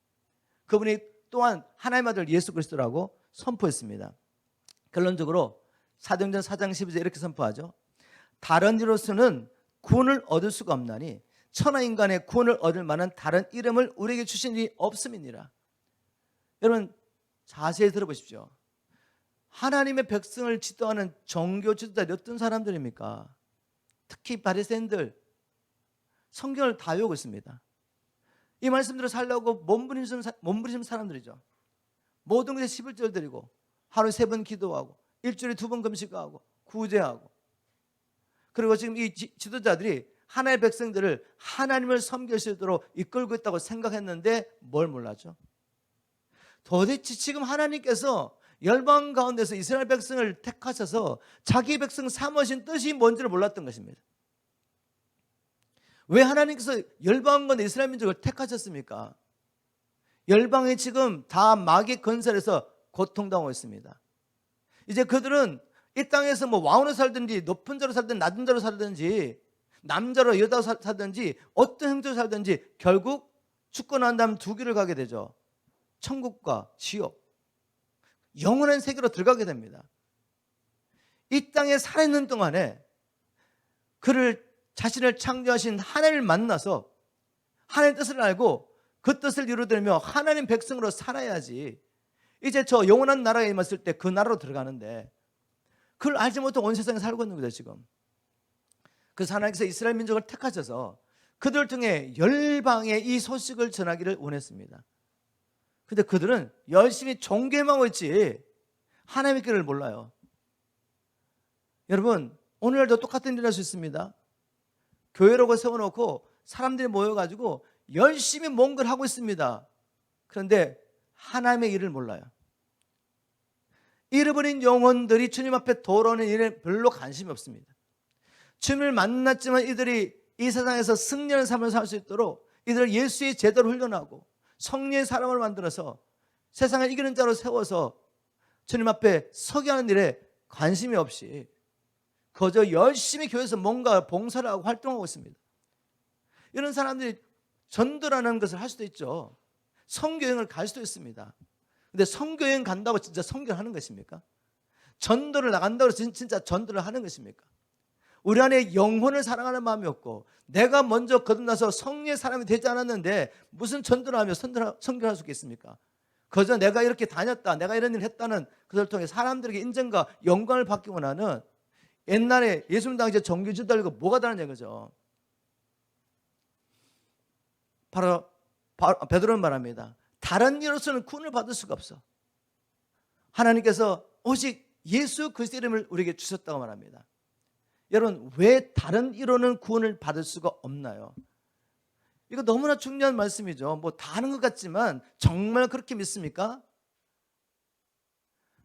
그분이 또한 하나님의 아들 예수 그리스도라고 선포했습니다. 결론적으로 사도행전 4장 12절 이렇게 선포하죠. 다른 이로서는 구원을 얻을 수가 없나니 천하 인간의 구원을 얻을 만한 다른 이름을 우리에게 주신 일이 없음이니라. 여러분 자세히 들어보십시오. 하나님의 백성을 지도하는 종교 지도자들이 어떤 사람들입니까? 특히 바리새인들, 성경을 다 외우고 있습니다. 이 말씀대로 살려고 몸부림치는 사람들이죠. 모든 것에 11절 드리고 하루에 3번 기도하고 일주일에 2번 금식하고 구제하고, 그리고 지금 이 지도자들이 하나님의 백성들을 하나님을 섬길 수 있도록 이끌고 있다고 생각했는데 뭘 몰랐죠? 도대체 지금 하나님께서 열방 가운데서 이스라엘 백성을 택하셔서 자기 백성 삼으신 뜻이 뭔지를 몰랐던 것입니다. 왜 하나님께서 열방 가운데 이스라엘 민족을 택하셨습니까? 열방이 지금 다 마귀 건설에서 고통당하고 있습니다. 이제 그들은 이 땅에서 뭐 왕으로 살든지 높은 자로 살든지 낮은 자로 살든지 남자로 여자로 살든지 어떤 형태로 살든지 결국 죽고 난 다음 두 길을 가게 되죠. 천국과 지옥, 영원한 세계로 들어가게 됩니다. 이 땅에 살아있는 동안에 그를 자신을 창조하신 하나님을 만나서 하나님의 뜻을 알고 그 뜻을 이루들며 하나님 백성으로 살아야지 이제 저 영원한 나라에 임했을 때 그 나라로 들어가는데, 그걸 알지 못하고 온 세상에 살고 있는 거죠 지금. 그래서 하나님께서 이스라엘 민족을 택하셔서 그들을 통해 열방에 이 소식을 전하기를 원했습니다. 근데 그들은 열심히 종교에만 있지 하나님의 길을 몰라요. 여러분 오늘날도 똑같은 일을 할 수 있습니다. 교회라고 세워놓고 사람들이 모여가지고 열심히 뭔가를 하고 있습니다. 그런데 하나님의 일을 몰라요. 잃어버린 영혼들이 주님 앞에 돌아오는 일에 별로 관심이 없습니다. 주님을 만났지만 이들이 이 세상에서 승리하는 삶을 살 수 있도록 이들을 예수의 제자로 훈련하고 성령의 사람을 만들어서 세상을 이기는 자로 세워서 주님 앞에 서게 하는 일에 관심이 없이 그저 열심히 교회에서 뭔가 봉사를 하고 활동하고 있습니다. 이런 사람들이 전도라는 것을 할 수도 있죠. 선교여행을 갈 수도 있습니다. 근데 선교여행 간다고 진짜 선교를 하는 것입니까? 전도를 나간다고 해서 진짜 전도를 하는 것입니까? 우리 안에 영혼을 사랑하는 마음이 없고 내가 먼저 거듭나서 성령의 사람이 되지 않았는데 무슨 전도를 하며 선교를 할 수 있겠습니까? 그저 내가 이렇게 다녔다, 내가 이런 일을 했다는 것을 통해 사람들에게 인정과 영광을 받기 원하는, 옛날에 예수님 당시에 종교지도하고 뭐가 다르냐 이거죠. 바로 베드로는 말합니다. 다른 이로서는 구원을 받을 수가 없어. 하나님께서 오직 예수 그리스도의 이름을 우리에게 주셨다고 말합니다. 여러분 왜 다른 이로는 구원을 받을 수가 없나요? 이거 너무나 중요한 말씀이죠. 뭐 다 아는 것 같지만 정말 그렇게 믿습니까?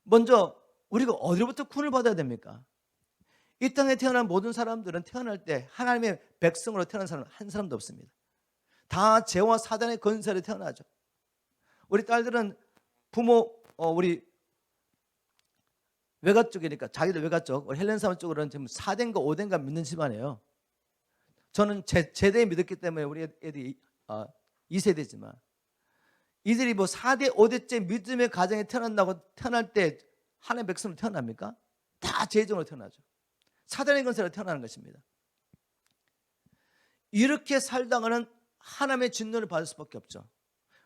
먼저 우리가 어디로부터 구원을 받아야 됩니까? 이 땅에 태어난 모든 사람들은 태어날 때 하나님의 백성으로 태어난 사람 한 사람도 없습니다. 다 죄와 사단의 건설에 태어나죠. 우리 딸들은 부모 우리 외가 쪽이니까 자기들 외가 쪽, 우리 헬렌 사람 쪽으로는 지금 4대인가 5대인가 믿는 집안이에요. 저는 제대에 믿었기 때문에 우리 애들이 2세대지만 이들이 뭐 4대 5대째 믿음의 가정에 태어날 때 하나님의 백성으로 태어납니까? 다 죄종으로 태어나죠. 사단의 권세로 태어나는 것입니다. 이렇게 살다가는 하나님의 진노를 받을 수밖에 없죠.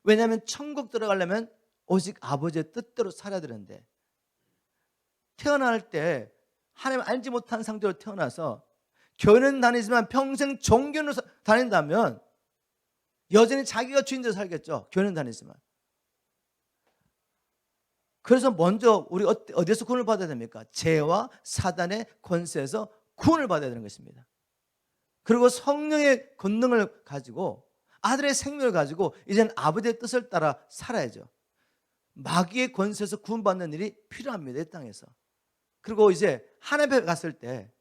왜냐하면 천국 들어가려면 오직 아버지의 뜻대로 살아야 되는데, 태어날 때 하나님 알지 못한 상태로 태어나서 교회는 다니지만 평생 종교로 다닌다면 여전히 자기가 주인대로 살겠죠. 교회는 다니지만. 그래서 먼저 우리 어디서 구원을 받아야 됩니까? 죄와 사단의 권세에서 구원을 받아야 되는 것입니다. 그리고 성령의 권능을 가지고, 아들의 생명을 가지고 이제는 아버지의 뜻을 따라 살아야죠. 마귀의 권세에서 구원받는 일이 필요합니다, 이 땅에서. 그리고 이제 하나님 앞에 갔을 때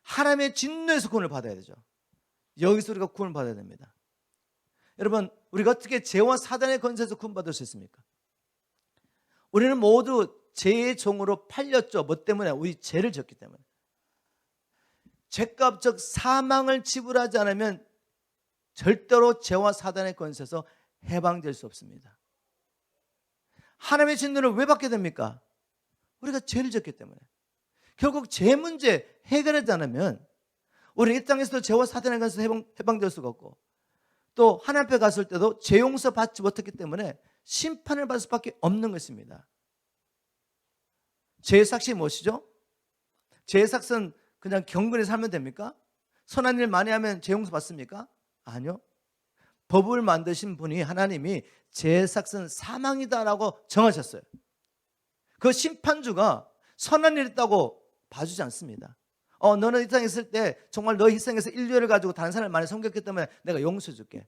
하나님의 진노에서 구원을 받아야 되죠. 여기서 우리가 구원을 받아야 됩니다. 여러분, 우리가 어떻게 죄와 사단의 권세에서 구원받을 수 있습니까? 우리는 모두 죄의 종으로 팔렸죠. 뭐 때문에? 우리 죄를 졌기 때문에. 죄값 즉 사망을 지불하지 않으면 절대로 죄와 사단의 권세에서 해방될 수 없습니다. 하나님의 진노를 왜 받게 됩니까? 우리가 죄를 졌기 때문에. 결국 죄 문제 해결하지 않으면 우리는 이 땅에서도 죄와 사단의 권세에서 해방될 수가 없고, 또 하나님 앞에 갔을 때도 죄 용서 받지 못했기 때문에 심판을 받을 수밖에 없는 것입니다. 죄의 삭이 무엇이죠? 죄의 삭은 그냥 경건히 살면 됩니까? 선한 일 많이 하면 죄 용서 받습니까? 아니요. 법을 만드신 분이, 하나님이 죄의 삭은 사망이다라고 정하셨어요. 그 심판주가 선한 일 했다고 봐주지 않습니다. 너는 이 땅에 있을 때 정말 너의 희생에서 인류를 가지고 다른 사람을 많이 섬겼기 때문에 내가 용서해 줄게.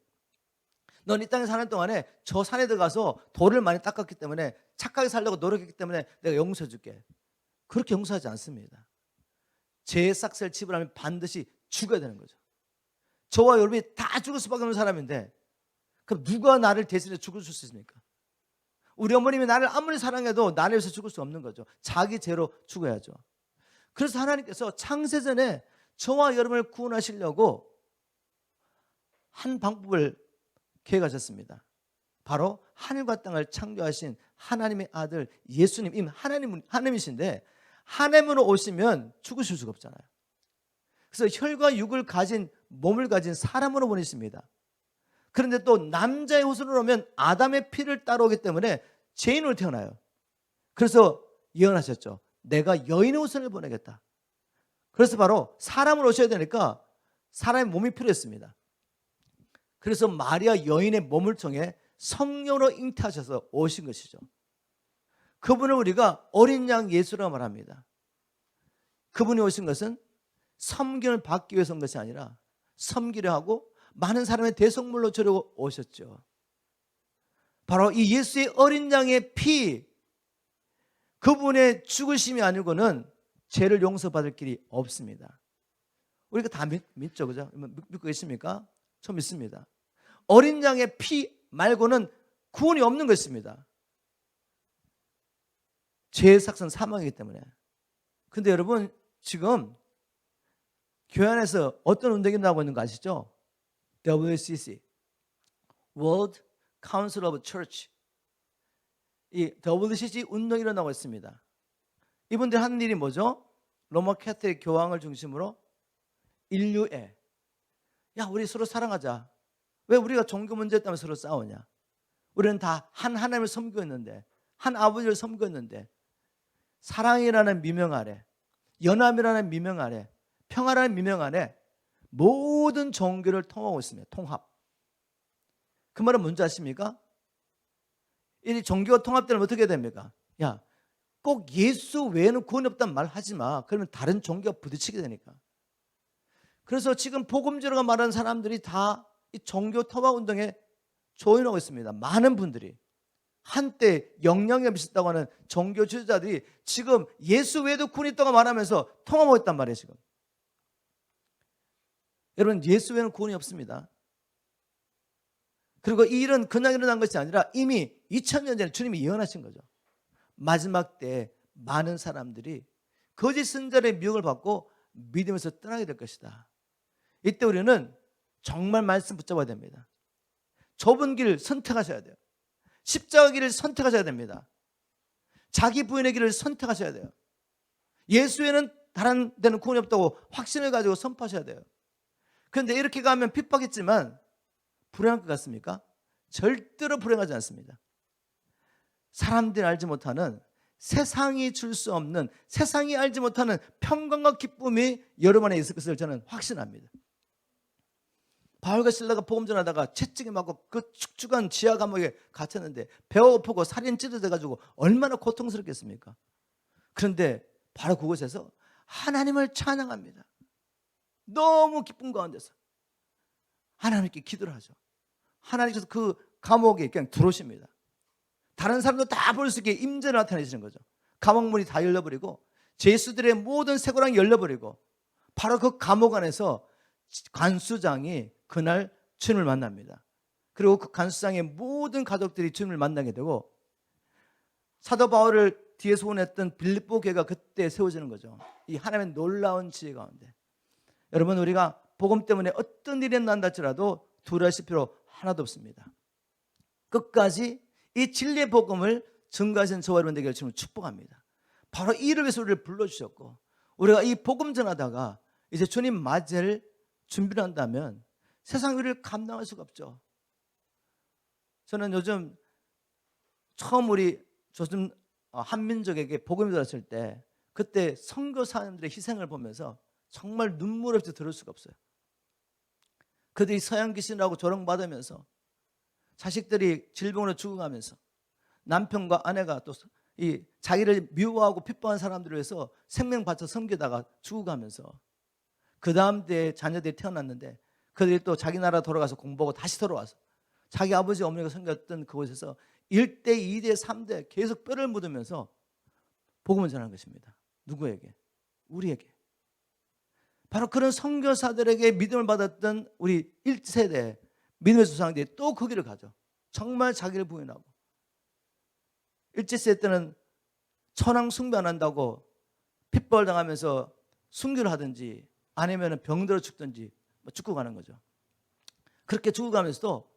넌 이 땅에 사는 동안에 저 산에 들어가서 돌을 많이 닦았기 때문에, 착하게 살려고 노력했기 때문에 내가 용서해 줄게. 그렇게 용서하지 않습니다. 죄의 삭을 지불하면 반드시 죽어야 되는 거죠. 저와 여러분이 다 죽을 수밖에 없는 사람인데, 그럼 누가 나를 대신해 죽을 수 있습니까? 우리 어머님이 나를 아무리 사랑해도 나를 위해서 죽을 수 없는 거죠. 자기 죄로 죽어야죠. 그래서 하나님께서 창세전에 저와 여러분을 구원하시려고 한 방법을 계획하셨습니다. 바로 하늘과 땅을 창조하신 하나님의 아들 예수님, 이미 하나님이신데 하나님으로 오시면 죽으실 수가 없잖아요. 그래서 혈과 육을 가진, 몸을 가진 사람으로 보내십니다. 그런데 또 남자의 후손으로 오면 아담의 피를 따라오기 때문에 죄인으로 태어나요. 그래서 예언하셨죠. 내가 여인의 후손을 보내겠다. 그래서 바로 사람으로 오셔야 되니까 사람의 몸이 필요했습니다. 그래서 마리아 여인의 몸을 통해 성령으로 잉태하셔서 오신 것이죠. 그분을 우리가 어린 양 예수라고 말합니다. 그분이 오신 것은 섬김을 받기 위해서 온 것이 아니라 섬기려 하고 많은 사람의 대속물로 주려고 오셨죠. 바로 이 예수의 어린 양의 피, 그분의 죽으심이 아니고는 죄를 용서받을 길이 없습니다. 우리가 다 믿죠, 그죠? 믿고 계십니까? 저 믿습니다. 어린 양의 피 말고는 구원이 없는 것입니다. 죄의 삭은 사망이기 때문에. 근데 여러분, 지금 교회 안에서 어떤 운동이 나오고 있는 거 아시죠? WCC, World Council of Church. 이 WCC 운동이 일어나고 있습니다. 이분들 하는 일이 뭐죠? 로마 캐톨릭 교황을 중심으로 인류에, 야, 우리 서로 사랑하자. 왜 우리가 종교 문제 때문에 서로 싸우냐? 우리는 다 한 하나님을 섬기고 있는데, 한 아버지를 섬기고 있는데, 사랑이라는 미명 아래, 연합이라는 미명 아래, 평화라는 미명 아래 모든 종교를 통하고 있습니다. 통합. 그 말은 뭔지 아십니까? 이 종교가 통합되면 어떻게 됩니까? 야, 꼭 예수 외에는 구원이 없다는 말 하지 마. 그러면 다른 종교가 부딪히게 되니까. 그래서 지금 복음제로가 말하는 사람들이 다 이 종교 통합 운동에 조인하고 있습니다. 많은 분들이. 한때 영향력이 있었다고 하는 종교 지도자들이 지금 예수 외에도 구원이 있다고 말하면서 통합하고 있단 말이에요, 지금. 여러분, 예수 외에는 구원이 없습니다. 그리고 이 일은 그냥 일어난 것이 아니라 이미 2000년 전에 주님이 예언하신 거죠. 마지막 때 많은 사람들이 거짓 선자의 미혹을 받고 믿음에서 떠나게 될 것이다. 이때 우리는 정말 말씀 붙잡아야 됩니다. 좁은 길 선택하셔야 돼요. 십자가 길을 선택하셔야 됩니다. 자기 부인의 길을 선택하셔야 돼요. 예수에는 다른 데는 구원이 없다고 확신을 가지고 선포하셔야 돼요. 그런데 이렇게 가면 핍박했지만 불행할 것 같습니까? 절대로 불행하지 않습니다. 사람들이 알지 못하는, 세상이 줄 수 없는, 세상이 알지 못하는 평강과 기쁨이 여러분 안에 있을 것을 저는 확신합니다. 바울과 실라가 복음 전하다가 채찍에 맞고 그 축축한 지하 감옥에 갇혔는데 배가 고프고 살이 찢어져가지고 얼마나 고통스럽겠습니까? 그런데 바로 그곳에서 하나님을 찬양합니다. 너무 기쁨 가운데서 하나님께 기도를 하죠. 하나님께서 그 감옥에 그냥 들어오십니다. 다른 사람도 다 볼 수 있게 임재를 나타내시는 거죠. 감옥문이 다 열려버리고 죄수들의 모든 쇠고랑이 열려버리고 바로 그 감옥 안에서 관수장이 그날 주님을 만납니다. 그리고 그 관수장의 모든 가족들이 주님을 만나게 되고 사도 바울을 뒤에 소원했던 빌립보 교회가 그때 세워지는 거죠. 이 하나님의 놀라운 지혜 가운데. 여러분, 우리가 복음 때문에 어떤 일이 난다할지라도 두려워하실 필요 하나도 없습니다. 끝까지 이 진리의 복음을 증거하신 저와 여러분 되기를 주님을 축복합니다. 바로 이를 위해서 우리를 불러주셨고, 우리가 이 복음 전하다가 이제 주님 맞이를 준비를 한다면 세상 우리를 감당할 수가 없죠. 저는 요즘 처음 우리 조선 한민족에게 복음이 들었을 때 그때 선교사님들의 희생을 보면서 정말 눈물 없이 들을 수가 없어요. 그들이 서양 귀신이라고 조롱받으면서 자식들이 질병으로 죽어가면서 남편과 아내가 또 이 자기를 미워하고 핍박한 사람들을 위해서 생명 바쳐 섬기다가 죽어가면서 그 다음 때에 자녀들이 태어났는데 그들이 또 자기 나라 돌아가서 공부하고 다시 돌아와서 자기 아버지 어머니가 섬겼던 그곳에서 1대, 2대, 3대 계속 뼈를 묻으면서 복음을 전하는 것입니다. 누구에게? 우리에게. 바로 그런 선교사들에게 믿음을 받았던 우리 1세대 믿음의 조상들이 또 그 길을 가죠. 정말 자기를 부인하고 1세대 때는 천황 숭배 안 한다고 핍박을 당하면서 순교를 하든지 아니면 병들어 죽든지 죽고 가는 거죠. 그렇게 죽어가면서도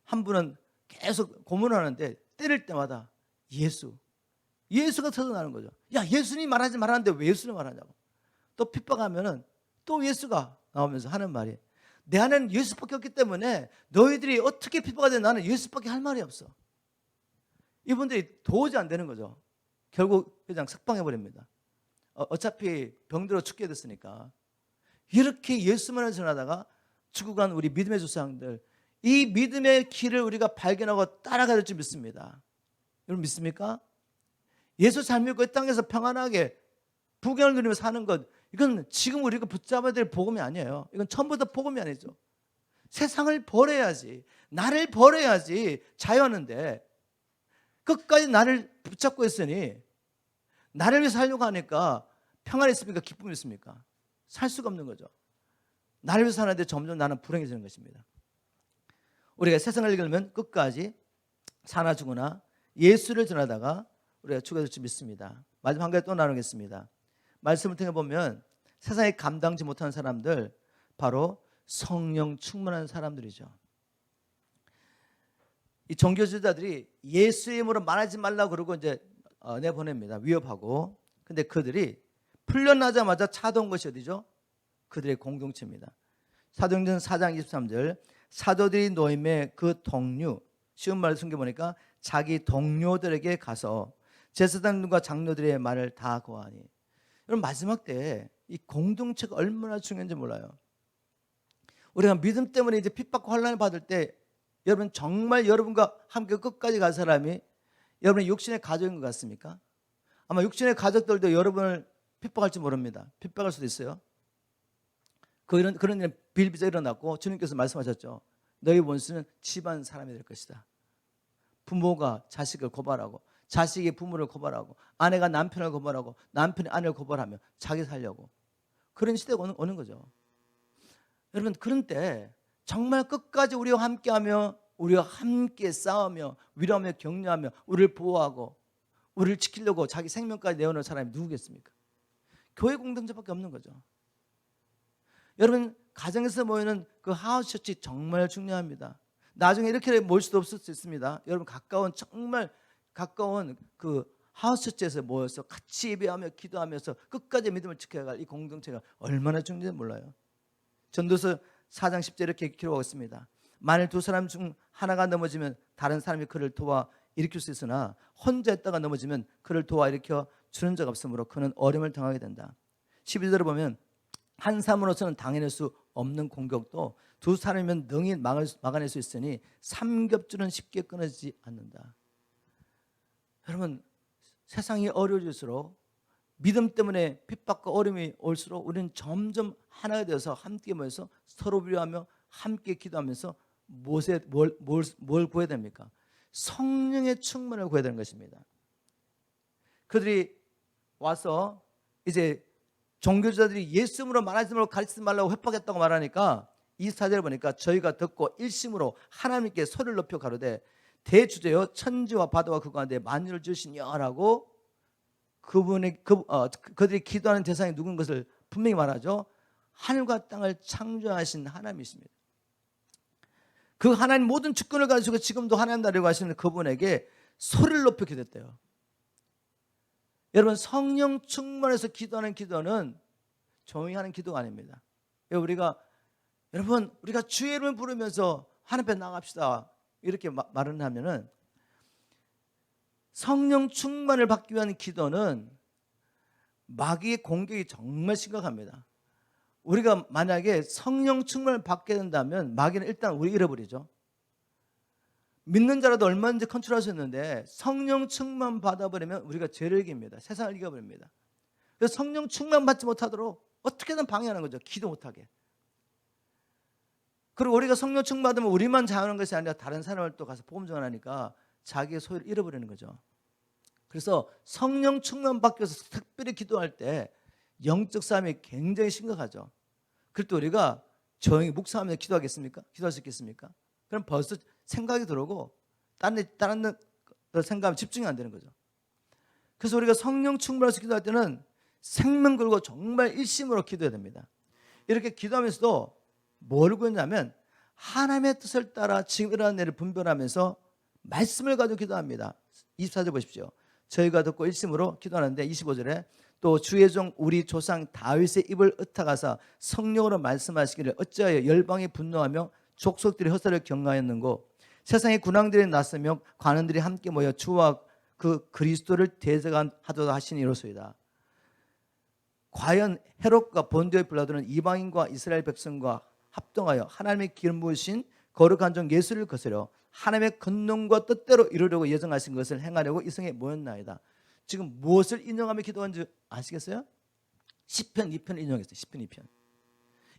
한 분은 계속 고문을 하는데 때릴 때마다 예수가 터져나는 거죠. 야, 예수님 말하지 말았는데 왜 예수를 말하냐고. 또 핍박하면은 또 예수가 나오면서 하는 말이, 내 안에는 예수밖에 없기 때문에 너희들이 어떻게 핍박하든 나는 예수밖에 할 말이 없어. 이분들이 도저히 안 되는 거죠. 결국 그냥 석방해버립니다. 어차피 병들어 죽게 됐으니까. 이렇게 예수만을 전하다가 죽어간 우리 믿음의 조상들, 이 믿음의 길을 우리가 발견하고 따라가야 될 줄 믿습니다. 여러분 믿습니까? 예수 잘 믿고 이 땅에서 평안하게 부귀를 누리며 사는 것, 이건 지금 우리가 붙잡아야 될 복음이 아니에요. 이건 처음부터 복음이 아니죠. 세상을 버려야지, 나를 버려야지 자유하는데 끝까지 나를 붙잡고 있으니 나를 위해 살려고 하니까 평안이 있습니까? 기쁨이 있습니까? 살 수가 없는 거죠. 나를 위해 사는데 점점 나는 불행해지는 것입니다. 우리가 세상을 읽으면 끝까지 사나 죽으나 예수를 전하다가 우리가 죽어질 줄 믿습니다. 마지막 한 가지 또 나누겠습니다. 말씀을 통해 보면 세상에 감당지 못하는 사람들, 바로 성령 충만한 사람들이죠. 이 종교주의자들이 예수의 이름으로 말하지 말라고 그러고 이제 내보냅니다. 위협하고. 근데 그들이 풀려나자마자 찾아온 것이 어디죠? 그들의 공동체입니다. 사도행전 4장 23절, 사도들이 노임에 그 동료, 쉬운 말을 숨겨보니까 자기 동료들에게 가서 제사장들과 장로들의 말을 다 고하니. 여러분, 마지막 때에 이 공동체가 얼마나 중요한지 몰라요. 우리가 믿음 때문에 이제 핍박과 환난을 받을 때 여러분 정말 여러분과 함께 끝까지 간 사람이 여러분의 육신의 가족인 것 같습니까? 아마 육신의 가족들도 여러분을 핍박할지 모릅니다. 핍박할 수도 있어요. 그런 일은 비일비재 일어났고 주님께서 말씀하셨죠. 너희 원수는 집안 사람이 될 것이다. 부모가 자식을 고발하고, 자식이 부모를 고발하고, 아내가 남편을 고발하고, 남편이 아내를 고발하며 자기 살려고, 그런 시대가 오는 거죠. 여러분, 그런 때 정말 끝까지 우리와 함께하며 우리와 함께 싸우며 위로하며 격려하며 우리를 보호하고 우리를 지키려고 자기 생명까지 내어놓은 사람이 누구겠습니까? 교회 공동체밖에 없는 거죠. 여러분, 가정에서 모이는 그 하우스 처치 정말 중요합니다. 나중에 이렇게 모일 수도 없을 수 있습니다. 여러분 정말 가까운 그 하우스 처치에서 모여서 같이 예배하며 기도하면서 끝까지 믿음을 지켜갈 이 공동체가 얼마나 중요한지 몰라요. 전도서 4장 10절 이렇게 기록하고 있습니다. 만일 두 사람 중 하나가 넘어지면 다른 사람이 그를 도와 일으킬 수 있으나 혼자 있다가 넘어지면 그를 도와 일으켜 주는 자가 없으므로 그는 어려움을 당하게 된다. 12절을 보면 한 사람으로서는 당해낼 수 없는 공격도 두 사람이면 능히 막아낼 수 있으니 삼겹줄은 쉽게 끊어지지 않는다. 여러분, 세상이 어려워질수록 믿음 때문에 핍박과 어려움이 올수록 우리는 점점 하나가 되어서 함께 모여서 서로 위로하며 함께 기도하면서 뭘 구해야 됩니까? 성령의 충만을 구해야 되는 것입니다. 그들이 와서 이제 종교자들이 예수 이름으로 말하지 말고 가르치지 말라고 협박했다고 말하니까 이 사절을 보니까 저희가 듣고 일심으로 하나님께 소리를 높여 가로되 대주제여 천지와 바다와 그 가운데 만유를 지으신 여호와라고 그들이 기도하는 대상이 누군 것을 분명히 말하죠. 하늘과 땅을 창조하신 하나님이십니다. 그 하나님 모든 주권을 가지고 지금도 하나님 나라고 하시는 그분에게 소리를 높여 기도했대요. 여러분, 성령 충만해서 기도하는 기도는 조용히 하는 기도가 아닙니다. 여러분 우리가 주의 이름을 부르면서 하나님 앞에 나갑시다 이렇게 말을 하면은 성령 충만을 받기 위한 기도는 마귀의 공격이 정말 심각합니다. 우리가 만약에 성령 충만을 받게 된다면 마귀는 일단 우리 잃어버리죠. 믿는 자라도 얼마든지 컨트롤할 수 있는데 성령 충만 받아버리면 우리가 죄를 이깁니다. 세상을 이겨버립니다. 그래서 성령 충만 받지 못하도록 어떻게든 방해하는 거죠. 기도 못하게. 그리고 우리가 성령 충만 받으면 우리만 자유하는 것이 아니라 다른 사람을 또 가서 복음 전하니까 자기의 소유를 잃어버리는 거죠. 그래서 성령 충만 받기 위해서 특별히 기도할 때 영적 싸움이 굉장히 심각하죠. 그럴 때 우리가 조용히 묵상하면서 기도하겠습니까? 기도할 수 있겠습니까? 그럼 벌써 생각이 들어오고 다른 생각하면 집중이 안 되는 거죠. 그래서 우리가 성령 충만해서 기도할 때는 생명 걸고 정말 일심으로 기도해야 됩니다. 이렇게 기도하면서도 뭘 구했냐면 하나님의 뜻을 따라 지금 일어나는 일을 분별하면서 말씀을 가지고 기도합니다. 24절 보십시오. 저희가 듣고 일심으로 기도하는데 25절에 또 주의 종 우리 조상 다윗의 입을 ը타가사 성령으로 말씀하시기를 어찌하여 열방이 분노하며 족속들이 허사를 경가하였는고 세상의 군왕들이 났으며 관원들이 함께 모여 주와 그 그리스도를 대적하도록 하시니 이로소이다. 과연 헤롯과 본디오 빌라도는 이방인과 이스라엘 백성과 합동하여 하나님의 기름 부으신 거룩한 종 예수를 거스려 하나님의 권능과 뜻대로 이루려고 예정하신 것을 행하려고 이 성에 모였나이다. 지금 무엇을 인용하며 기도한지 아시겠어요? 시편 2편을 인용했어요. 시편 2편.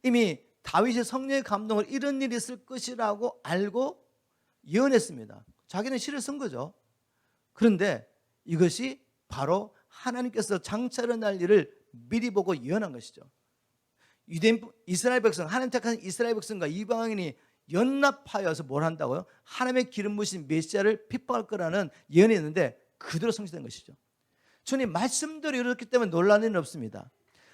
이미 다윗의 성령의 감동을 이런 일이 있을 것이라고 알고 예언했습니다. 자기는 시를 쓴 거죠. 그런데 이것이 바로 하나님께서 장차를 날 일을 미리 보고 예언한 것이죠. 유대인 이스라엘 백성, 하나님 택한 이스라엘 백성과 이방인이 연합하여서 뭘 한다고요? 하나님의 기름 부으신 메시아를 핍박할 거라는 예언이 있는데 그대로 성취된 것이죠. 주님 말씀대로 이루었기 때문에 놀라는 일은 없습니다.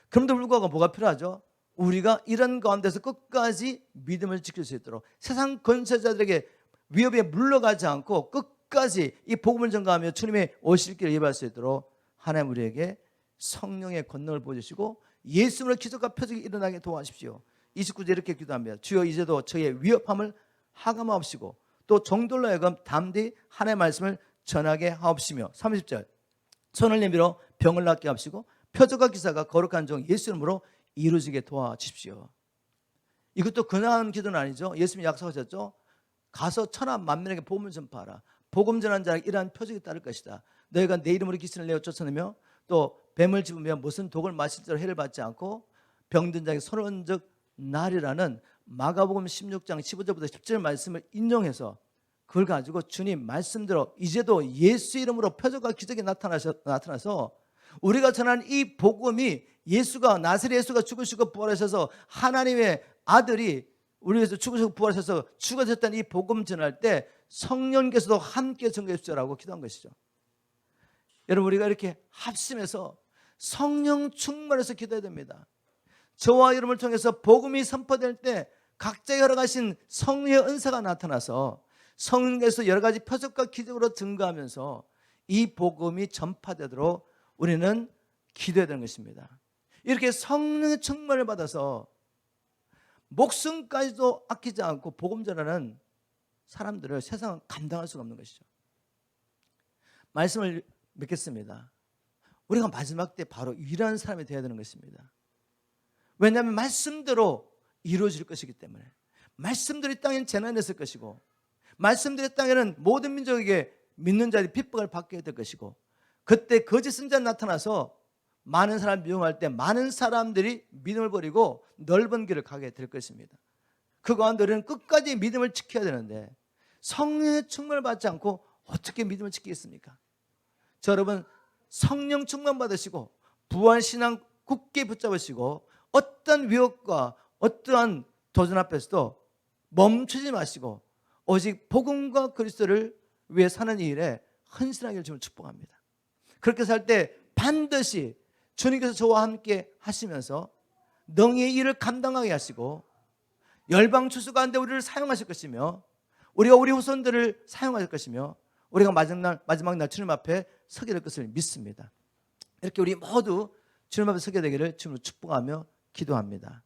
그럼에도 불구하고 뭐가 필요하죠? 우리가 이런 가운데서 끝까지 믿음을 지킬 수 있도록 세상 권세자들에게 위협에 물러가지 않고 끝까지 이 복음을 전가하며 주님의 오실 길을 예배할 수 있도록 하나님 우리에게 성령의 권능을 보여주시고 예수님으로 기적과 표적이 일어나게 도와주십시오. 29절 이렇게 기도합니다. 주여 이제도 저의 위협함을 하감하옵시고 또 종들로 하여금 담대히 하나님의 말씀을 전하게 하옵시며 30절 손을 내밀어 병을 낫게 하옵시고 표적과 기사가 거룩한 종 예수 이름으로 이루어지게 도와주십시오. 이것도 그냥 기도는 아니죠. 예수님이 약속하셨죠. 가서 천하 만민에게 복음을 전파하라. 복음 전하는 자에게 이러한 표적이 따를 것이다. 너희가 내 이름으로 귀신을 내어 쫓아내며 또 뱀을 집으며 무슨 독을 마실지로 해를 받지 않고 병든 자에게 손을 얹은 적 나리라는 마가복음 16장 15절부터 10절 말씀을 인용해서 그걸 가지고 주님 말씀대로 이제도 예수 이름으로 표적과 기적이 나타나서 우리가 전하는 이 복음이 나사렛 예수가 죽으시고 부활하셔서 하나님의 아들이 우리 위해서 죽으시고 부활하셔서 죽어졌다는 이 복음 전할 때 성령께서도 함께 전개해 주시라고 기도한 것이죠. 여러분 우리가 이렇게 합심해서 성령 충만해서 기도해야 됩니다. 저와 여러분을 통해서 복음이 선포될 때 각자 여러 가지 성령의 은사가 나타나서 성령에서 여러 가지 표적과 기적으로 증거하면서 이 복음이 전파되도록 우리는 기도해야 되는 것입니다. 이렇게 성령의 충만을 받아서 목숨까지도 아끼지 않고 복음 전하는 사람들을 세상은 감당할 수가 없는 것이죠. 말씀을 맺겠습니다. 우리가 마지막 때 바로 유일한 사람이 되어야 되는 것입니다. 왜냐하면 말씀대로 이루어질 것이기 때문에. 말씀대로 이 땅에는 재난이 있을 것이고, 말씀대로 이 땅에는 모든 민족에게 믿는 자들이 핍박을 받게 될 것이고, 그때 거짓 선지자 나타나서 많은 사람 미움할 때 많은 사람들이 믿음을 버리고 넓은 길을 가게 될 것입니다. 그 가운데 우리는 끝까지 믿음을 지켜야 되는데 성령의 충만을 받지 않고 어떻게 믿음을 지키겠습니까? 저 여러분, 성령 충만 받으시고 부활신앙 굳게 붙잡으시고 어떤 위협과 어떠한 도전 앞에서도 멈추지 마시고 오직 복음과 그리스도를 위해 사는 일에 헌신하기를 주님을 축복합니다. 그렇게 살 때 반드시 주님께서 저와 함께 하시면서 능히 일을 감당하게 하시고 열방 추수 가운데 우리를 사용하실 것이며 우리가 우리 후손들을 사용하실 것이며 우리가 마지막 날 주님 앞에 서게 될 것을 믿습니다. 이렇게 우리 모두 주님 앞에 서게 되기를 주님으로 축복하며 기도합니다.